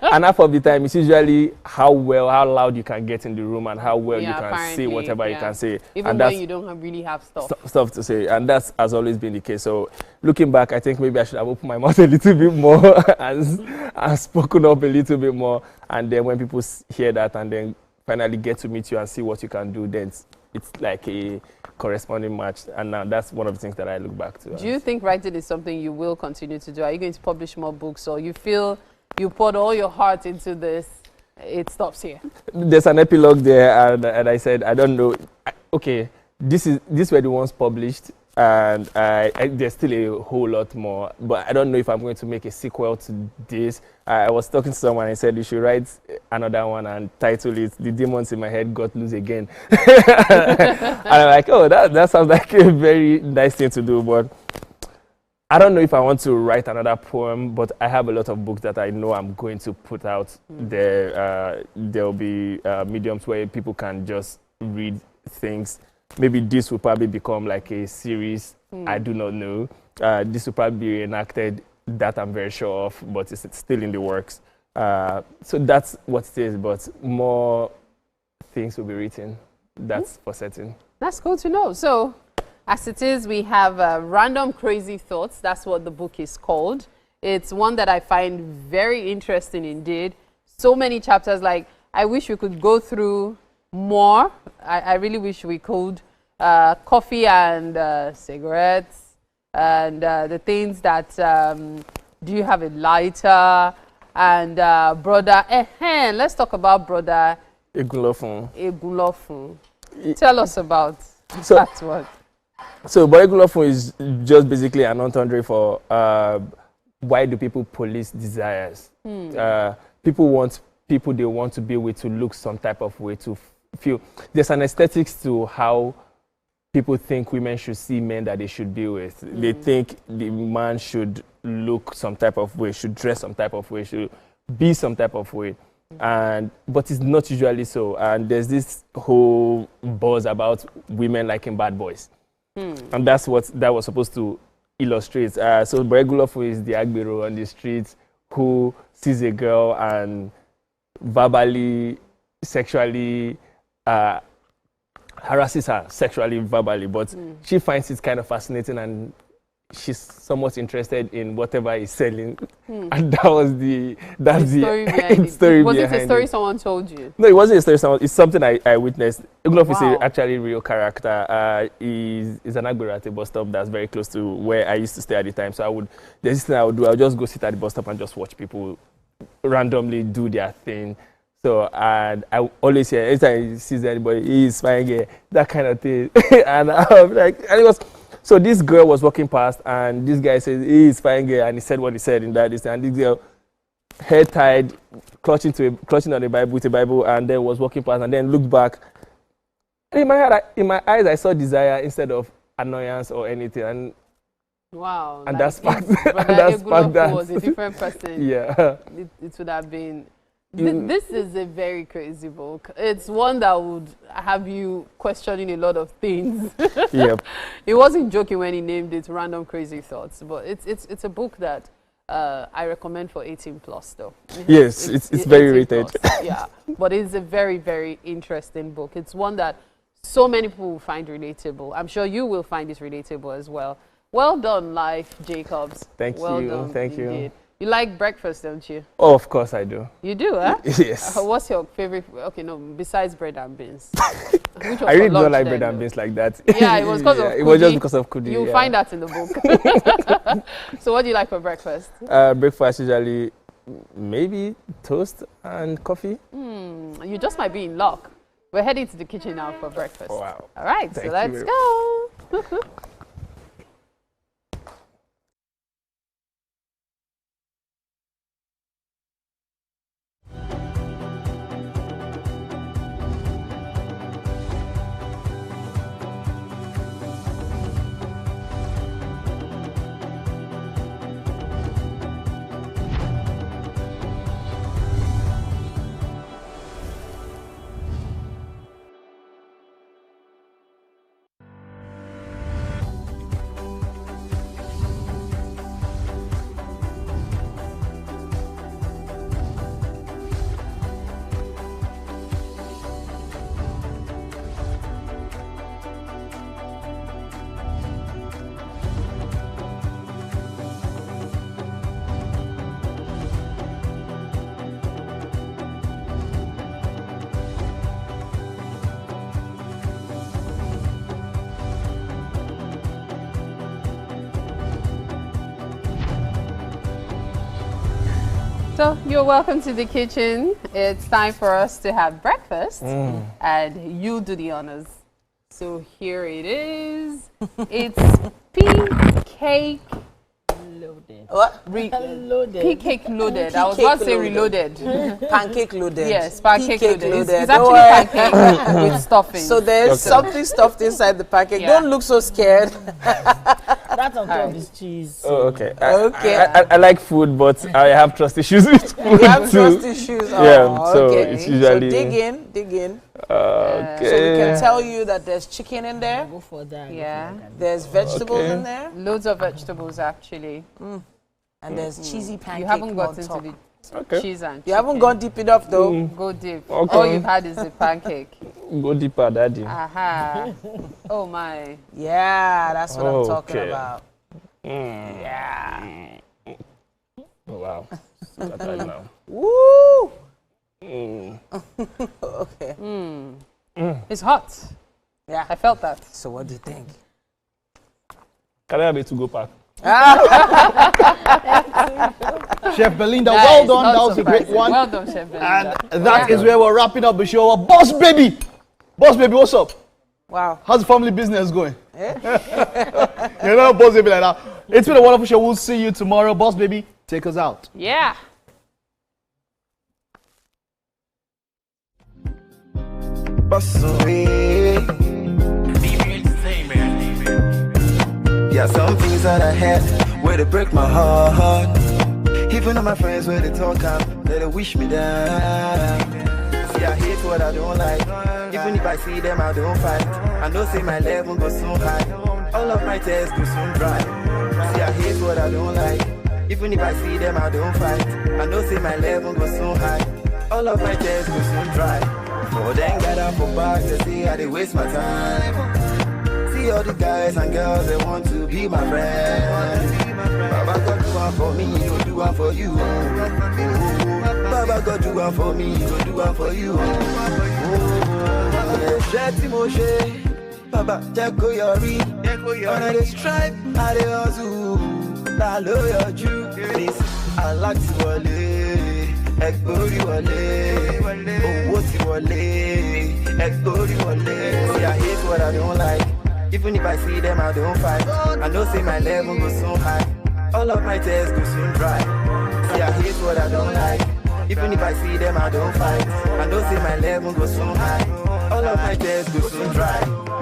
And half of the time, it's usually how loud you can get in the room and how well you can say whatever you can say. Even when you don't really have stuff to say. And that has always been the case. So looking back, I think maybe I should have opened my mouth a little bit more and spoken up a little bit more. And then when people hear that and then finally get to meet you and see what you can do, then it's like a corresponding match, and now that's one of the things that I look back to. Do you think writing is something you will continue to do? Are you going to publish more books, or you feel you poured all your heart into this, it stops here? There's an epilogue there, and I said, I don't know. Okay, these were the ones published, and there's still a whole lot more, but I don't know if I'm going to make a sequel to this. I was talking to someone, and I said, you should write another one and title it, The Demons in My Head Got Loose Again. And I'm like, oh, that sounds like a very nice thing to do, but I don't know if I want to write another poem, but I have a lot of books that I know I'm going to put out there. There'll be mediums where people can just read things. Maybe this will probably become like a series. I do not know. This will probably be reenacted. That I'm very sure of, but it's still in the works. So that's what it is, but more things will be written. That's for certain. That's cool to know. So, as it is, we have Random Crazy Thoughts. That's what the book is called. It's one that I find very interesting indeed. So many chapters, like, I wish we could go through more. I really wish we could. Coffee and cigarettes. And the things that, do you have a lighter? And brother, let's talk about brother Egulofun. Tell us about that one. So, Egulofun is just basically an entendre for why do people police desires? People want people they want to be with to look some type of way, to feel. There's an aesthetics to how people think women should see men that they should be with. They think the man should look some type of way, should dress some type of way, should be some type of way. But it's not usually so. And there's this whole buzz about women liking bad boys. And that's what that was supposed to illustrate. So Bregulofo is the Agbero on the streets who sees a girl and verbally, sexually harasses her sexually, verbally, but she finds it kind of fascinating and she's somewhat interested in whatever he's selling. And that was the story behind it. Was it a story someone told you? No, it wasn't a story. It's something I witnessed. Egulofo is actually a real character. He's an Agbero at a bus stop that's very close to where I used to stay at the time. So there's this thing I would do. I would just go sit at the bus stop and just watch people randomly do their thing. So, and I always hear, every time he sees anybody, he's fine, that kind of thing. And I'm like, and it was, so this girl was walking past, and this guy says, he's fine, and he said what he said in that distance. And this girl, hair tied, clutching on the Bible with a Bible, and then was walking past, and then looked back. And in my eyes, I saw desire instead of annoyance or anything. And wow, and like that's fact. That's fact. That was a different person. Yeah, it would have been. This is a very crazy book. It's one that would have you questioning a lot of things. Yep. He wasn't joking when he named it Random Crazy Thoughts, but it's a book that I recommend for 18 plus though. Yes, it's very rated. Yeah, but it's a very, very interesting book. It's one that so many people will find relatable. I'm sure you will find it relatable as well. Well done, Life Jacobs. Thank you. Thank you. You like breakfast, don't you? Oh, of course I do. You do, huh? Yes. What's your favorite? Okay, no, besides bread and beans. I really don't like bread and beans like that. Yeah, it was because of Kudi. It was just because of Kudi. You'll find that in the book. So what do you like for breakfast? Breakfast usually maybe toast and coffee. You just might be in luck. We're heading to the kitchen now for breakfast. Wow. All right, so let's go. So you're welcome to the kitchen. It's time for us to have breakfast, and you do the honors. So here it is. It's pea cake loaded. What? Loaded. Pea cake loaded. I was about to say reloaded. Pancake loaded. Yes, pancake loaded. loaded. It's actually pancake with stuffing. So there's something stuffed inside the pancake. Don't look so scared. That's on top of his cheese. Oh, okay. Okay. I like food, but I have trust issues with food. You have trust issues? Oh, yeah, so okay. it's usually... So dig in. Okay. So we can tell you that there's chicken in there. Go for that. Yeah. There's vegetables in there. Loads of vegetables, actually. And there's cheesy pancake. You haven't got into the cheese and You haven't gone deep enough, though. Go deep. Okay. All you've had is the pancake. Go deeper, daddy. Aha. Oh, my. Yeah, that's what I'm talking about. Yeah. Oh, wow. That time now. Woo! Okay. It's hot. Yeah. I felt that. So what do you think? Can I have a to-go pack? Chef Belinda, well done. That was a great one. Well done, Chef Belinda. And that is where we're wrapping up the show. Boss baby, what's up? Wow. How's the family business going? You know, boss baby like that. It's been a wonderful show. We'll see you tomorrow. Boss baby, take us out. Yeah. Boss away. Yeah, some things that I had where they break my heart. Even though my friends where they talk and they wish me down. See, I hate what I don't like. Even if I see them, I don't fight. I know say my level goes so high. All of my tears go soon dry. See, I hate what I don't like. Even if I see them, I don't fight. I know say my level goes so high. All of my tears go soon dry. Oh, then get up for back to see how they waste my time. See all the guys and girls, they want to be my friend. Baba God do one for me, go do one for you. Baba God do one for me, go do one for you. Shetty Moshe, Baba Jacko Yori, on the stripe, I the hustle, I love your Jew. Please, I like to wale, Ekbori wale, oh what you wale, Ekbori wale. See, I hate what I don't like. Even if I see them, I don't fight. I know say my level goes so high. All of my tears go soon dry. See, I hate what I don't like. Even if I see them, I don't fight. I know say my level goes so high. All of my tears go soon dry.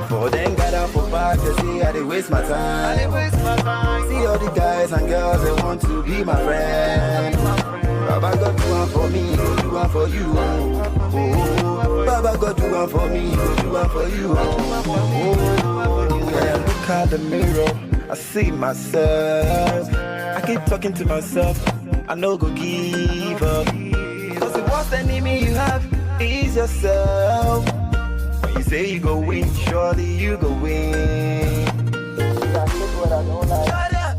For them gather for back to see how they waste my time. See all the guys and girls, they want to be my friend. Baba God do one for me, go do one for you. Baba God do one for me, go do one for you. Yeah, look at the mirror, I see myself. I keep talking to myself, I know go give up. Cause the worst enemy you have is yourself. When you say you go win, surely you go win. I hate what I don't like.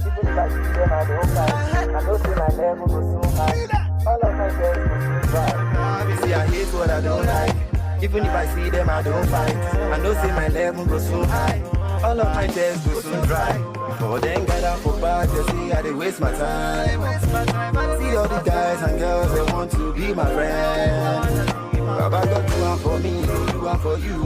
Even if I see them, I don't fight. I know see my level goes so high. All of my girls go so dry. See, I hate what I don't like. Even if I see them, I don't fight. I know say my level goes so high. All of my tears go so dry. For them gather for back to see how they waste my time. See all the guys and girls, they want to be my friend. Baba God do one for me, do one for you.